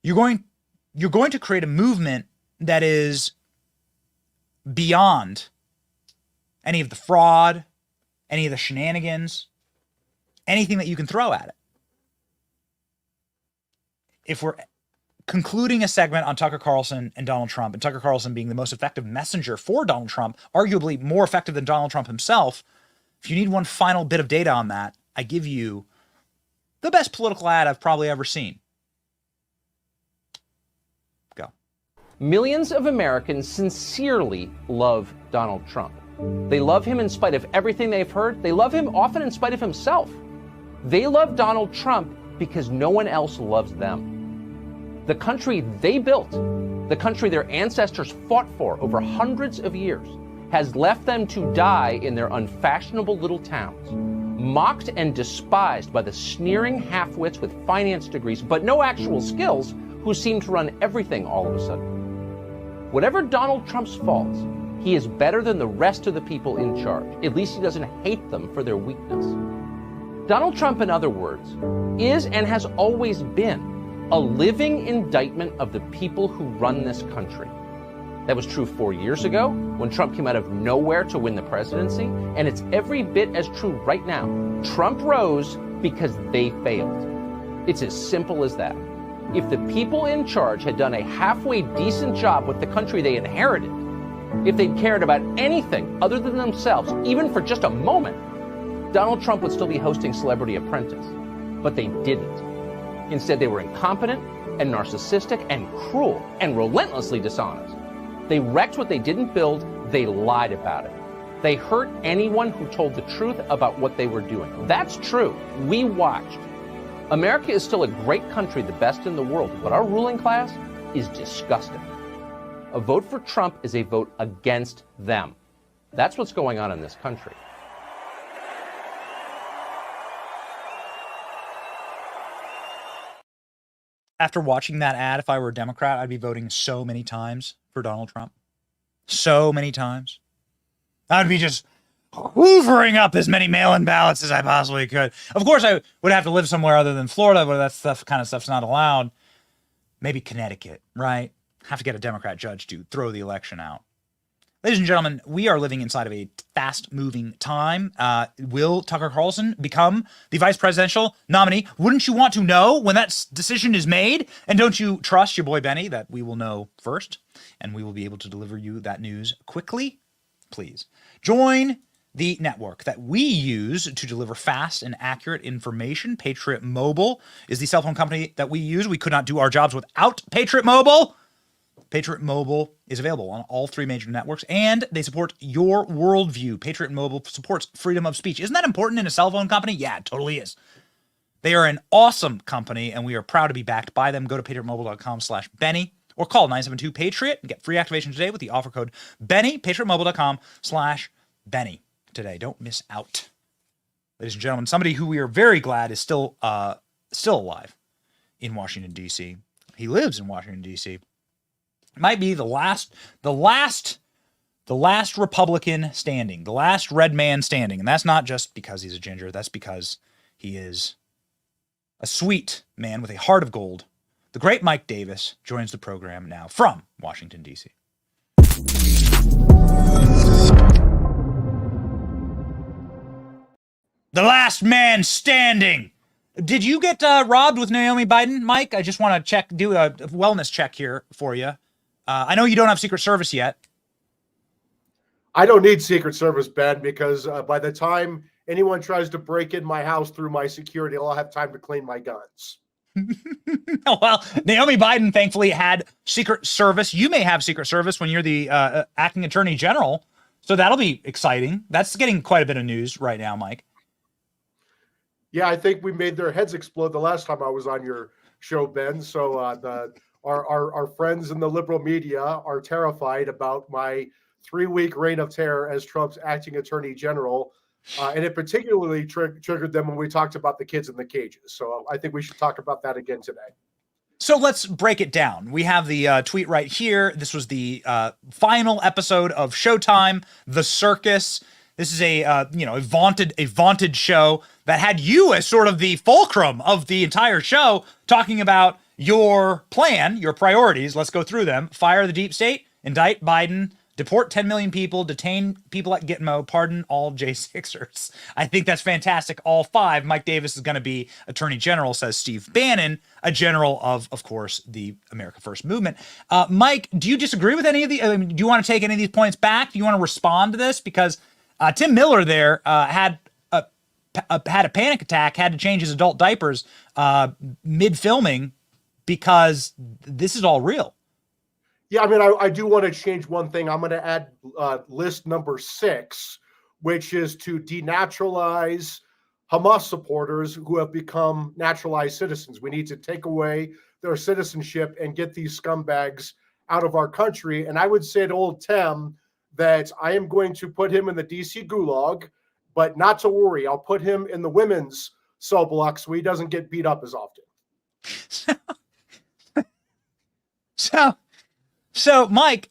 You're going to create a movement that is beyond any of the fraud, any of the shenanigans, anything that you can throw at it. If we're concluding a segment on Tucker Carlson and Donald Trump, and Tucker Carlson being the most effective messenger for Donald Trump, arguably more effective than Donald Trump himself, if you need one final bit of data on that, I give you the best political ad I've probably ever seen. Go. Millions of Americans sincerely love Donald Trump. They love him in spite of everything they've heard. They love him often in spite of himself. They love Donald Trump because no one else loves them. The country they built, the country their ancestors fought for over hundreds of years, has left them to die in their unfashionable little towns, mocked and despised by the sneering half-wits with finance degrees but no actual skills who seem to run everything all of a sudden. Whatever Donald Trump's faults, he is better than the rest of the people in charge. At least he doesn't hate them for their weakness. Donald Trump, in other words, is and has always been a living indictment of the people who run this country. That was true 4 years ago when Trump came out of nowhere to win the presidency, and it's every bit as true right now. Trump rose because they failed. It's as simple as that. If the people in charge had done a halfway decent job with the country they inherited, if they'd cared about anything other than themselves, even for just a moment, Donald Trump would still be hosting Celebrity Apprentice. But they didn't. Instead, they were incompetent and narcissistic and cruel and relentlessly dishonest. They wrecked what they didn't build. They lied about it. They hurt anyone who told the truth about what they were doing. That's true. We watched. America is still a great country, the best in the world, but our ruling class is disgusting. A vote for Trump is a vote against them. That's what's going on in this country. After watching that ad, if I were a Democrat, I'd be voting so many times for Donald Trump. So many times. I'd be just hoovering up as many mail-in ballots as I possibly could. Of course, I would have to live somewhere other than Florida where that kind of stuff's not allowed. Maybe Connecticut, right? Have to get a Democrat judge to throw the election out. Ladies and gentlemen, we are living inside of a fast-moving time. Will Tucker Carlson become the vice presidential nominee? Wouldn't you want to know when that decision is made? And don't you trust your boy Benny that we will know first, and we will be able to deliver you that news quickly please. Join the network that we use to deliver fast and accurate information. Patriot Mobile is the cell phone company that we use. We could not do our jobs without Patriot Mobile. Patriot Mobile is available on all 3 major networks, and they support your worldview. Patriot Mobile supports freedom of speech. Isn't that important in a cell phone company? Yeah, it totally is. They are an awesome company, and we are proud to be backed by them. Go to patriotmobile.com/Benny or call 972-PATRIOT and get free activation today with the offer code Benny, patriotmobile.com/Benny today. Don't miss out. Ladies and gentlemen, somebody who we are very glad is still alive in Washington, D.C. He lives in Washington, D.C. Might be the last Republican standing, the last red man standing. And that's not just because he's a ginger. That's because he is a sweet man with a heart of gold. The great Mike Davis joins the program now from Washington, D.C. The last man standing. Did you get robbed with Naomi Biden, Mike? I just want to do a wellness check here for you. I know you don't have Secret Service yet. I don't need Secret Service, Ben, because by the time anyone tries to break in my house through my security, I'll have time to clean my guns. Well, Naomi Biden thankfully had Secret Service. You may have Secret Service when you're the acting attorney general. So that'll be exciting. That's getting quite a bit of news right now, Mike. Yeah, I think we made their heads explode the last time I was on your show, Ben. So our friends in the liberal media are terrified about my 3-week reign of terror as Trump's acting attorney general. And it particularly triggered them when we talked about the kids in the cages. So I think we should talk about that again today. So let's break it down. We have the tweet right here. This was the final episode of Showtime, The Circus. This is a vaunted show that had you as sort of the fulcrum of the entire show, talking about your plan, your priorities. Let's go through them. Fire the deep state, indict Biden, deport 10 million people, detain people at Gitmo, pardon all J6ers. I think that's fantastic. All 5. Mike Davis is going to be Attorney General, says Steve Bannon, a general of course, the America First movement. Mike, do you disagree with any of the? Do you want to take any of these points back? Do you want to respond to this? Because Tim Miller there had a panic attack, had to change his adult diapers mid-filming because this is all real. Yeah, I mean, I do want to change one thing. I'm going to add list number 6, which is to denaturalize Hamas supporters who have become naturalized citizens. We need to take away their citizenship and get these scumbags out of our country. And I would say to old Tim that I am going to put him in the DC gulag, but not to worry. I'll put him in the women's cell block so he doesn't get beat up as often. So, Mike,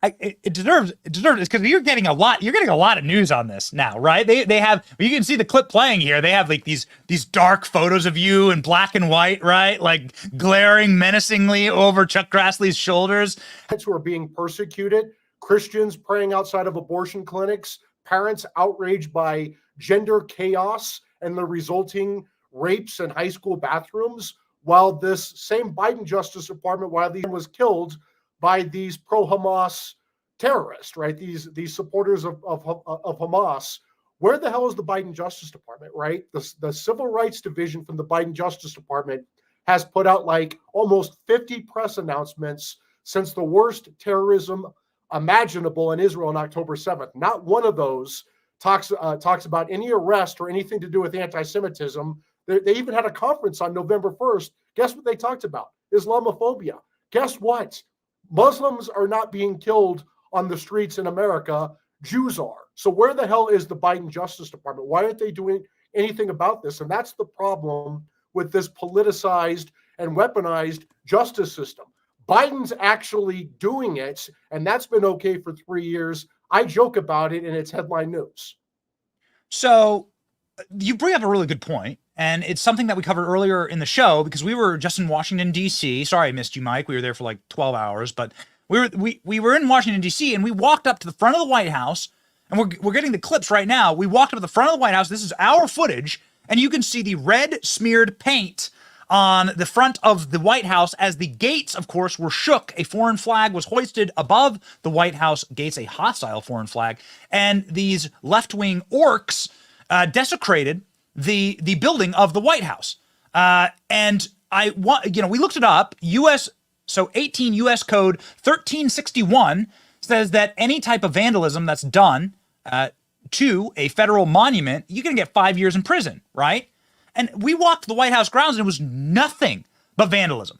it deserves because you're getting a lot of news on this now, right? They have, you can see the clip playing here. They have like these dark photos of you in black and white, right? Like glaring menacingly over Chuck Grassley's shoulders. Who are being persecuted, Christians praying outside of abortion clinics, parents outraged by gender chaos and the resulting rapes in high school bathrooms, while this same Biden Justice Department, while he was killed by these pro-Hamas terrorists, right? These supporters of Hamas. Where the hell is the Biden Justice Department, right? The Civil Rights Division from the Biden Justice Department has put out like almost 50 press announcements since the worst terrorism imaginable in Israel on October 7th. Not one of those talks about any arrest or anything to do with anti-Semitism. They even had a conference on November 1st. Guess what they talked about? Islamophobia. Guess what? Muslims are not being killed on the streets in America. Jews are. So where the hell is the Biden Justice Department? Why aren't they doing anything about this? And that's the problem with this politicized and weaponized justice system. Biden's actually doing it, and that's been okay for 3 years. I joke about it, and it's headline news. So you bring up a really good point, and it's something that we covered earlier in the show because we were just in Washington, D.C. Sorry I missed you, Mike. We were there for like 12 hours, but we were in Washington, D.C., and we walked up to the front of the White House, and we're getting the clips right now. We walked up to the front of the White House. This is our footage, and you can see the red smeared paint on the front of the White House as the gates, of course, were shook. A foreign flag was hoisted above the White House gates, a hostile foreign flag, and these left-wing orcs desecrated the building of the White House. And we looked it up. 18 U.S. Code 1361 says that any type of vandalism that's done to a federal monument, you can get 5 years in prison, right? And we walked the White House grounds and it was nothing but vandalism.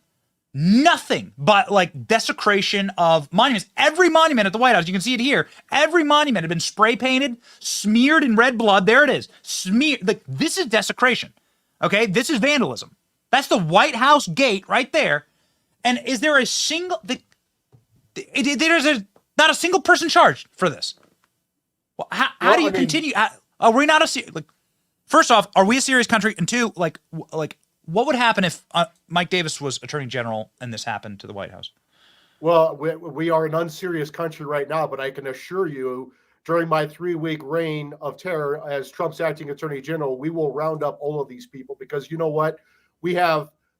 Nothing but like desecration of monuments. Every monument at the White House, you can see it here, every monument had been spray painted, smeared in red blood. There it is. Smeared. Like, this is desecration. Okay? This is vandalism. That's the White House gate right there. And is there a single... not a single person charged for this. Well, how do you continue? Are we not first off, are we a serious country? And two, what would happen if Mike Davis was Attorney General and this happened to the White House? Well, we are an unserious country right now, but I can assure you, during my 3-week reign of terror as Trump's acting Attorney General, we will round up all of these people, because you know what?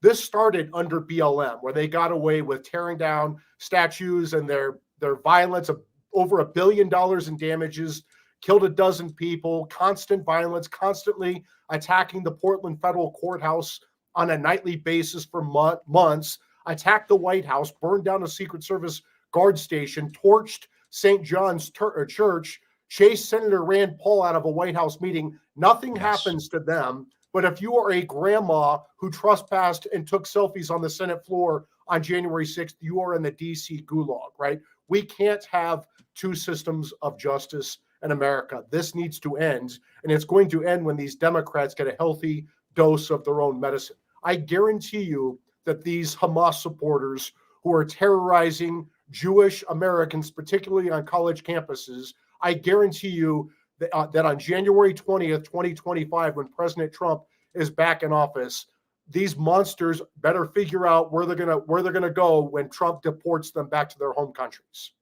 This started under BLM, where they got away with tearing down statues and their violence of over $1 billion in damages, killed a dozen people, constant violence, constantly attacking the Portland federal courthouse on a nightly basis for months, attacked the White House, burned down a Secret Service guard station, torched St. John's Church, chased Senator Rand Paul out of a White House meeting. Nothing happens to them. But if you are a grandma who trespassed and took selfies on the Senate floor on January 6th, you are in the DC gulag, right? We can't have two systems of justice in America. This needs to end, and it's going to end when these Democrats get a healthy dose of their own medicine. I guarantee you that these Hamas supporters who are terrorizing Jewish Americans, particularly on college campuses, I guarantee you that on January 20th, 2025, when President Trump is back in office, these monsters better figure out where they're gonna go when Trump deports them back to their home countries.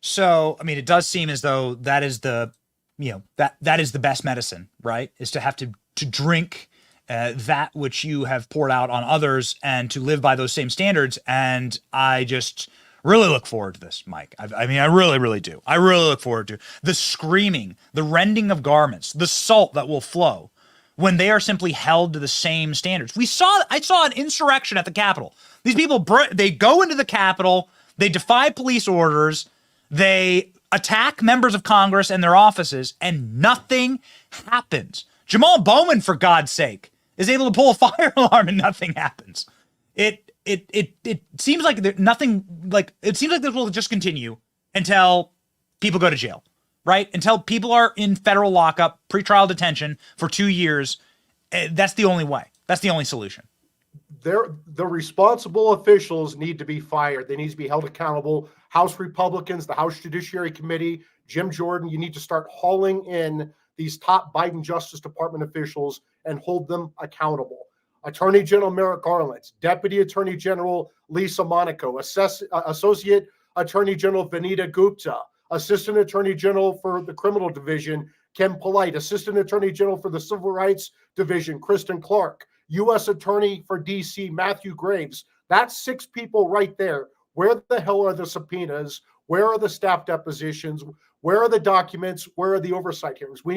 So, I mean, it does seem as though that is that is the best medicine, right? Is to have to drink that which you have poured out on others and to live by those same standards. And I just really look forward to this, Mike. I mean, I really, really do. I really look forward to the screaming, the rending of garments, the salt that will flow when they are simply held to the same standards. I saw an insurrection at the Capitol. These people, they go into the Capitol, they defy police orders, they attack members of Congress and their offices, and nothing happens. Jamal Bowman, for God's sake, is able to pull a fire alarm and nothing happens. It seems like it seems like this will just continue until people go to jail, right? Until people are in federal lockup, pretrial detention for 2 years. That's the only way. That's the only solution. The responsible officials need to be fired. They need to be held accountable. House Republicans, the House Judiciary Committee, Jim Jordan, you need to start hauling in these top Biden Justice Department officials and hold them accountable. Attorney General Merrick Garland, Deputy Attorney General Lisa Monaco, Associate Attorney General Vanita Gupta, Assistant Attorney General for the Criminal Division, Ken Polite, Assistant Attorney General for the Civil Rights Division, Kristen Clark, U.S. Attorney for D.C., Matthew Graves. That's 6 people right there. Where the hell are the subpoenas? Where are the staff depositions? Where are the documents? Where are the oversight hearings? We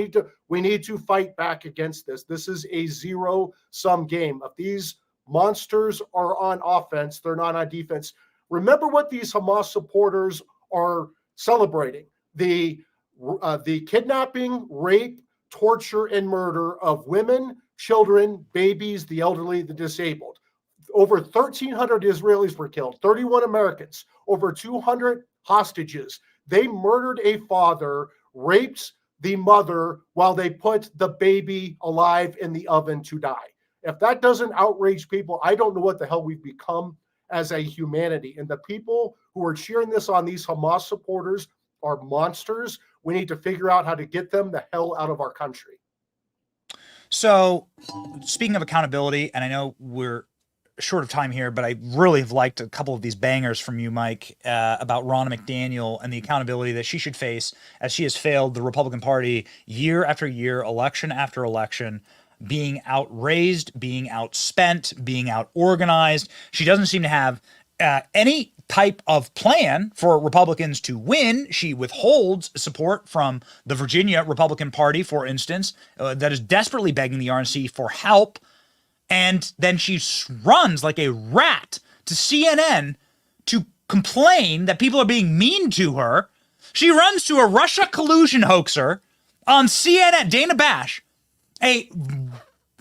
need to fight back against this. This is a zero-sum game. If these monsters are on offense, they're not on defense. Remember what these Hamas supporters are celebrating: the kidnapping, rape, torture, and murder of women, children, babies, the elderly, the disabled. Over 1,300 Israelis were killed, 31 Americans, over 200 hostages. They murdered a father, raped the mother while they put the baby alive in the oven to die. If that doesn't outrage people, I don't know what the hell we've become as a humanity. And the people who are cheering this on, these Hamas supporters, are monsters. We need to figure out how to get them the hell out of our country. So, speaking of accountability, and I know we're short of time here, but I really have liked a couple of these bangers from you, Mike, about Ronna McDaniel and the accountability that she should face as she has failed the Republican Party year after year, election after election. being outraised, being outspent, being outorganized. She doesn't seem to have any type of plan for Republicans to win. She withholds support from the Virginia Republican Party, for instance, that is desperately begging the RNC for help. And then she runs like a rat to CNN to complain that people are being mean to her. She runs to a Russia collusion hoaxer on CNN, Dana Bash, a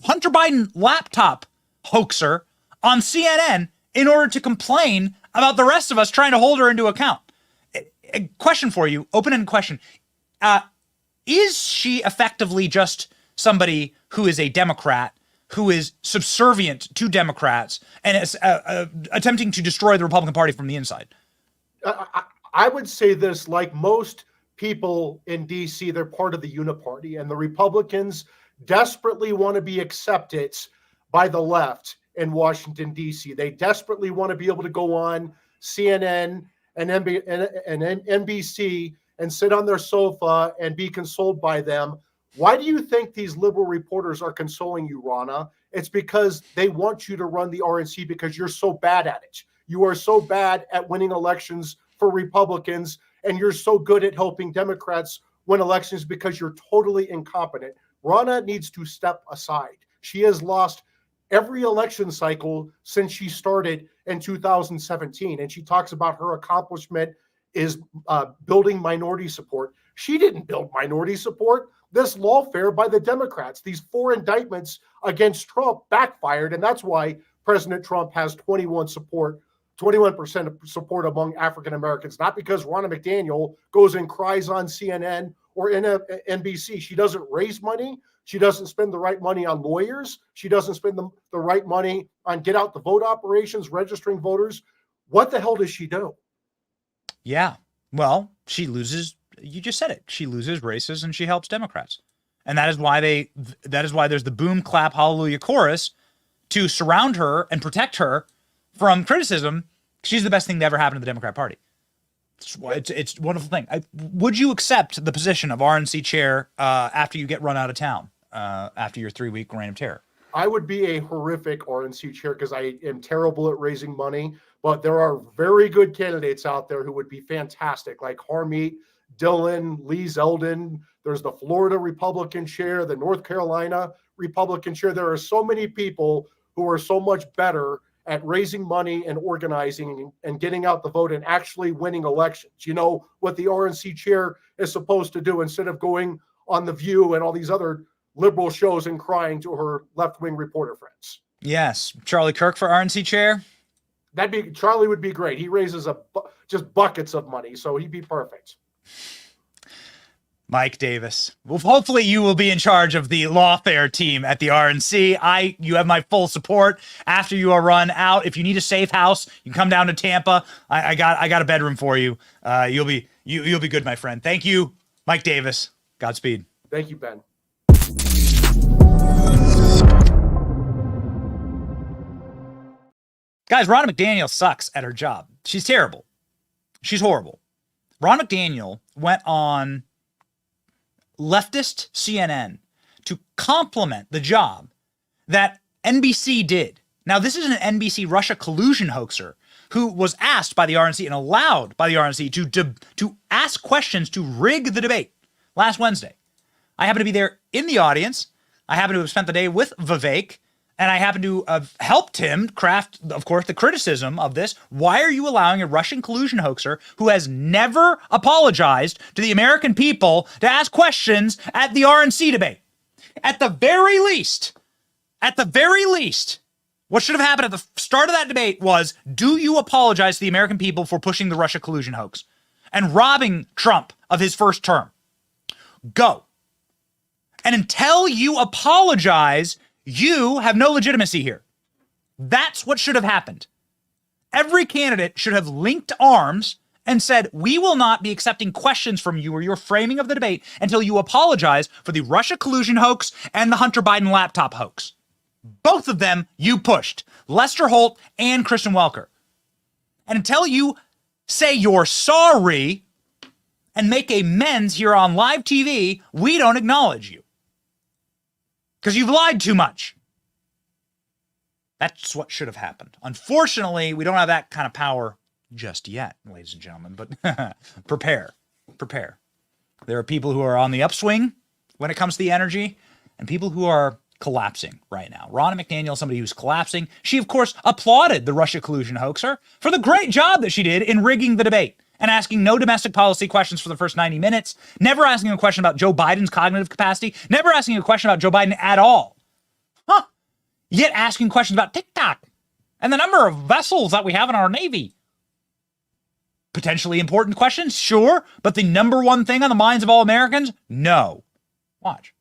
Hunter Biden laptop hoaxer on CNN, in order to complain about the rest of us trying to hold her into account. A question for you, open-ended question. Is she effectively just somebody who is a Democrat, who is subservient to Democrats, and is attempting to destroy the Republican Party from the inside? I would say this, like most people in D.C., they're part of the Uniparty, and the Republicans desperately want to be accepted by the left in Washington, D.C. They desperately want to be able to go on CNN and NBC and sit on their sofa and be consoled by them. Why do you think these liberal reporters are consoling you, Rana? It's because they want you to run the RNC because you're so bad at it. You are so bad at winning elections for Republicans, and you're so good at helping Democrats win elections because you're totally incompetent. Rana needs to step aside. She has lost every election cycle since she started in 2017, and she talks about her accomplishment is building minority support. She didn't build minority support. This lawfare by the Democrats, these 4 indictments against Trump backfired, and that's why President Trump has 21% of support among African Americans, not because Ronna McDaniel goes and cries on CNN or NBC. She doesn't raise money. She doesn't spend the right money on lawyers. She doesn't spend the right money on get out the vote operations, registering voters. What the hell does she do? Yeah, well, she loses. You just said it. She loses races and she helps Democrats. And that is why there's the boom, clap, hallelujah chorus to surround her and protect her from criticism. She's the best thing to ever happen to the Democrat Party. It's a wonderful thing. Would you accept the position of RNC chair after you get run out of town, after your 3-week reign of terror? I would be a horrific RNC chair because I am terrible at raising money, but there are very good candidates out there who would be fantastic, like Harmeet, Dillon, Lee Zeldin. There's the Florida Republican chair, the North Carolina Republican chair. There are so many people who are so much better at raising money and organizing and getting out the vote and actually winning elections. You know what the RNC chair is supposed to do instead of going on The View and all these other liberal shows and crying to her left-wing reporter friends. Yes. Charlie Kirk for RNC chair? Charlie would be great. He raises just buckets of money, so he'd be perfect. Mike Davis. Well, hopefully you will be in charge of the lawfare team at the RNC. You have my full support after you are run out. If you need a safe house, you can come down to Tampa. I got a bedroom for you. You'll be good, my friend. Thank you, Mike Davis. Godspeed. Thank you, Ben. Guys, Ronna McDaniel sucks at her job. She's terrible. She's horrible. Ronna McDaniel went on leftist CNN to compliment the job that NBC did. Now, this is an NBC Russia collusion hoaxer who was asked by the RNC and allowed by the RNC to ask questions to rig the debate last Wednesday. I happen to be there in the audience. I happen to have spent the day with Vivek, and I happen to have helped him craft, of course, the criticism of this. Why are you allowing a Russian collusion hoaxer who has never apologized to the American people to ask questions at the RNC debate? At the very least, what should have happened at the start of that debate was, do you apologize to the American people for pushing the Russia collusion hoax and robbing Trump of his first term? Go. And until you apologize, you have no legitimacy here. That's what should have happened. Every candidate should have linked arms and said, we will not be accepting questions from you or your framing of the debate until you apologize for the Russia collusion hoax and the Hunter Biden laptop hoax. Both of them you pushed, Lester Holt and Kristen Welker. And until you say you're sorry and make amends here on live TV, we don't acknowledge you. because you've lied too much. That's what should have happened. Unfortunately, we don't have that kind of power just yet, ladies and gentlemen, but prepare. There are people who are on the upswing when it comes to the energy and people who are collapsing right now. Ronna McDaniel, somebody who's collapsing. She, of course, applauded the Russia collusion hoaxer for the great job that she did in rigging the debate and asking no domestic policy questions for the first 90 minutes, never asking a question about Joe Biden's cognitive capacity, never asking a question about Joe Biden at all. Yet asking questions about TikTok and the number of vessels that we have in our Navy. Potentially important questions, sure, but the number one thing on the minds of all Americans? No. Watch.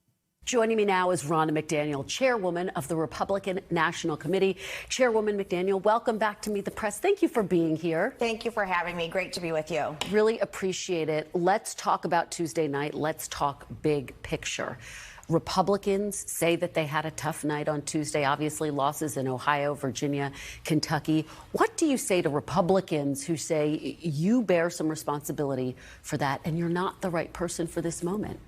Joining me now is Ronna McDaniel, chairwoman of the Republican National Committee. Chairwoman McDaniel, welcome back to Meet the Press. Thank you for being here. Thank you for having me. Great to be with you. Really appreciate it. Let's talk about Tuesday night. Let's talk big picture. Republicans say that they had a tough night on Tuesday, obviously losses in Ohio, Virginia, Kentucky. What do you say to Republicans who say you bear some responsibility for that and you're not the right person for this moment?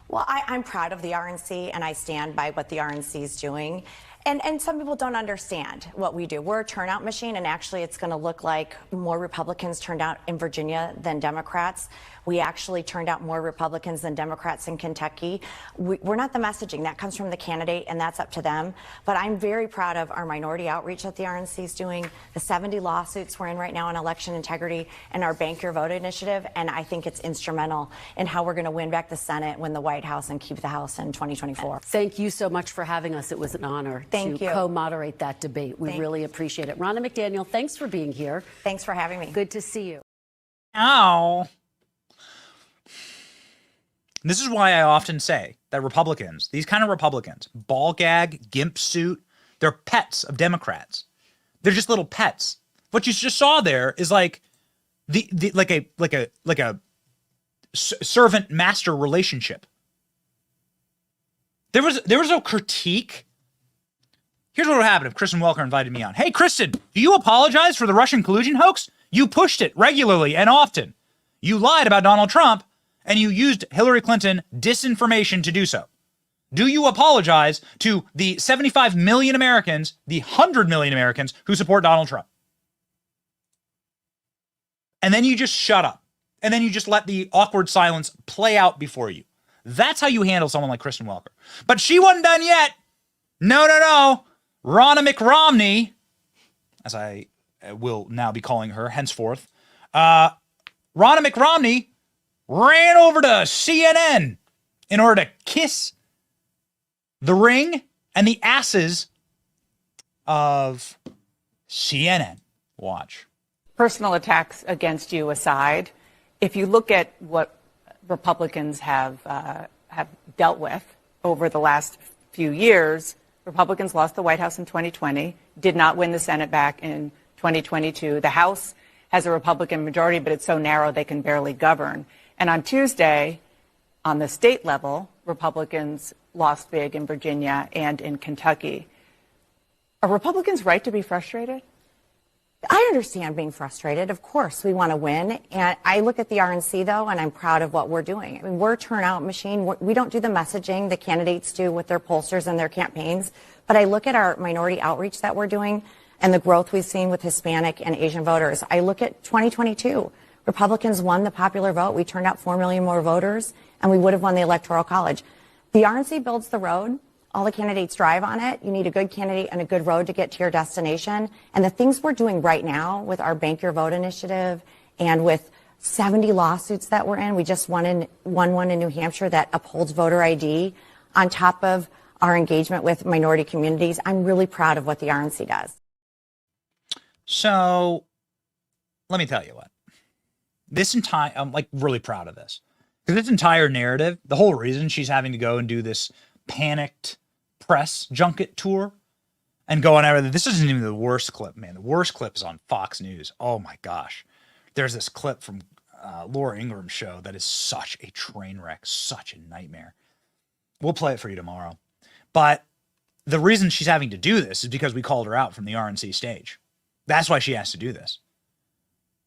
Well, I'm proud of the RNC, and I stand by what the RNC is doing. And some people don't understand what we do. We're a turnout machine, and actually it's going to look like more Republicans turned out in Virginia than Democrats. We actually turned out more Republicans than Democrats in Kentucky. We're not the messaging. That comes from the candidate, and that's up to them. But I'm very proud of our minority outreach that the RNC is doing, the 70 lawsuits we're in right now on election integrity, and our Bank Your Vote initiative. And I think it's instrumental in how we're going to win back the Senate, win the White House, and keep the House in 2024. Thank you so much for having us. It was an honor to co-moderate that debate. We really appreciate it. Ronna McDaniel, thanks for being here. Thanks for having me. Good to see you. Ow. This is why I often say that Republicans, these kind of Republicans, ball gag, gimp suit, they're pets of Democrats. They're just little pets. What you just saw there is like like a servant master relationship. There was no critique. Here's what would happen if Kristen Welker invited me on. Hey, Kristen, do you apologize for the Russian collusion hoax? You pushed it regularly and often. You lied about Donald Trump, and you used Hillary Clinton disinformation to do so. Do you apologize to the 75 million Americans, the 100 million Americans who support Donald Trump? And then you just shut up. And then you just let the awkward silence play out before you. That's how you handle someone like Kristen Welker. But she wasn't done yet. No. Ronna McRomney, as I will now be calling her henceforth, Ronna McRomney ran over to CNN in order to kiss the ring and the asses of CNN. Watch. Personal attacks against you aside, if you look at what Republicans have dealt with over the last few years, Republicans lost the White House in 2020, did not win the Senate back in 2022. The House has a Republican majority, but it's so narrow they can barely govern. And on Tuesday, on the state level, Republicans lost big in Virginia and in Kentucky. Are Republicans right to be frustrated? I understand being frustrated. Of course, we want to win. And I look at the RNC, though, and I'm proud of what we're doing. I mean, we're a turnout machine. We don't do the messaging the candidates do with their pollsters and their campaigns. But I look at our minority outreach that we're doing and the growth we've seen with Hispanic and Asian voters. I look at 2022. Republicans won the popular vote. We turned out 4 million more voters, and we would have won the Electoral College. The RNC builds the road. All the candidates drive on it. You need a good candidate and a good road to get to your destination. And the things we're doing right now with our Bank Your Vote initiative and with 70 lawsuits that we're in, we just won one in New Hampshire that upholds voter ID, on top of our engagement with minority communities. I'm really proud of what the RNC does. So let me tell you what. I'm like really proud of this. Because this entire narrative, the whole reason she's having to go and do this panicked press junket tour and go on everything. This isn't even the worst clip, man. The worst clip is on Fox News. Oh my gosh. There's this clip from Laura Ingram's show that is such a train wreck, such a nightmare. We'll play it for you tomorrow. But the reason she's having to do this is because we called her out from the RNC stage. That's why she has to do this.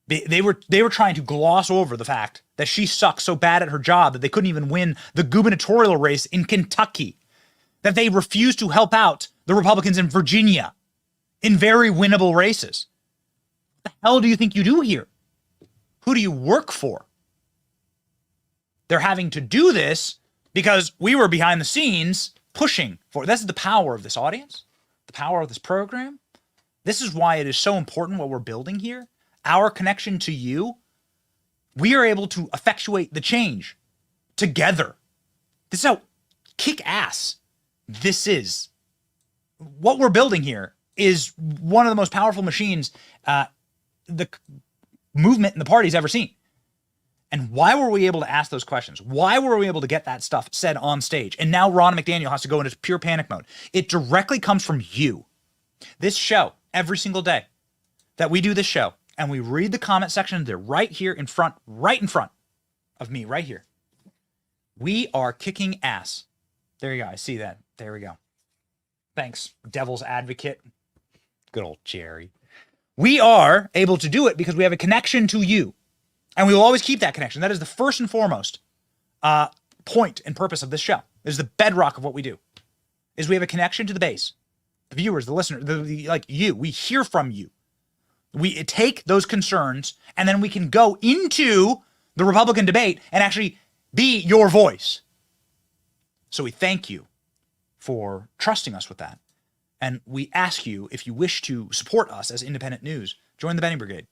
They were trying to gloss over the fact that she sucks so bad at her job that they couldn't even win the gubernatorial race in Kentucky. that they refuse to help out the Republicans in Virginia in very winnable races. What the hell do you think you do here? Who do you work for? They're having to do this because we were behind the scenes pushing for it. This is the power of this audience, the power of this program. This is why it is so important what we're building here. Our connection to you. We are able to effectuate the change together. This is how kick ass this is. What we're building here is one of the most powerful machines the movement and the party's ever seen. And why were we able to ask those questions? Why were we able to get that stuff said on stage? And now Ron McDaniel has to go into pure panic mode. It directly comes from you. This show, every single day that we do this show, and we read the comment section, they're right here in front, right in front of me, right here. We are kicking ass. There you go. I see that. There we go. Thanks, devil's advocate. Good old Jerry. We are able to do it because we have a connection to you. And we will always keep that connection. That is the first and foremost point and purpose of this show. It is the bedrock of what we do. Is we have a connection to the base, the viewers, the listeners, like you. We hear from you. We take those concerns, and then we can go into the Republican debate and actually be your voice. So we thank you for trusting us with that. And we ask you, if you wish to support us as independent news, join the Benny Brigade.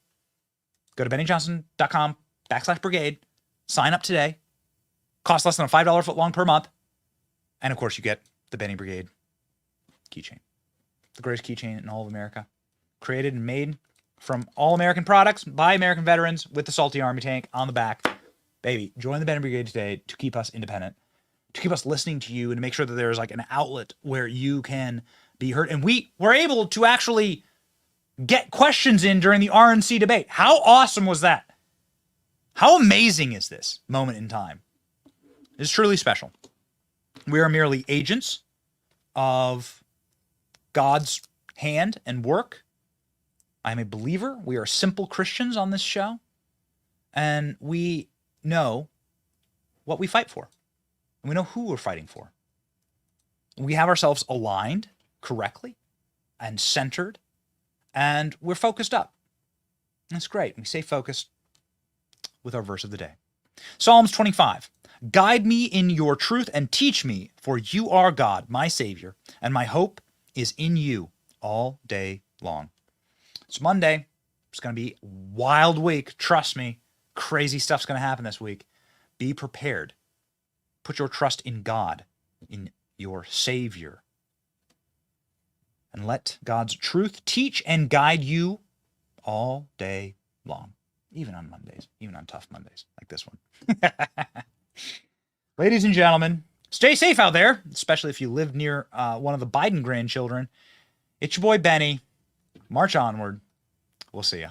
Go to BennyJohnson.com/brigade. Sign up today. Costs less than a $5 foot long per month. And of course, you get the Benny Brigade keychain. The greatest keychain in all of America. Created and made from all American products by American veterans with the Salty Army tank on the back. Baby, join the Benny Brigade today to keep us independent, to keep us listening to you, and to make sure that there's like an outlet where you can be heard. And we were able to actually get questions in during the RNC debate. How awesome was that? How amazing is this moment in time? It's truly special. We are merely agents of God's hand and work. I'm a believer. We are simple Christians on this show. And we know what we fight for. And we know who we're fighting for. We have ourselves aligned correctly and centered. And we're focused up. That's great. We stay focused with our verse of the day. Psalms 25. Guide me in your truth and teach me, for you are God, my Savior, and my hope is in you all day long. It's Monday. It's going to be a wild week. Trust me. Crazy stuff's going to happen this week. Be prepared. Put your trust in God, in your Savior. And let God's truth teach and guide you all day long, even on Mondays, even on tough Mondays like this one. Ladies and gentlemen, stay safe out there, especially if you live near one of the Biden grandchildren. It's your boy Benny. March onward. We'll see ya.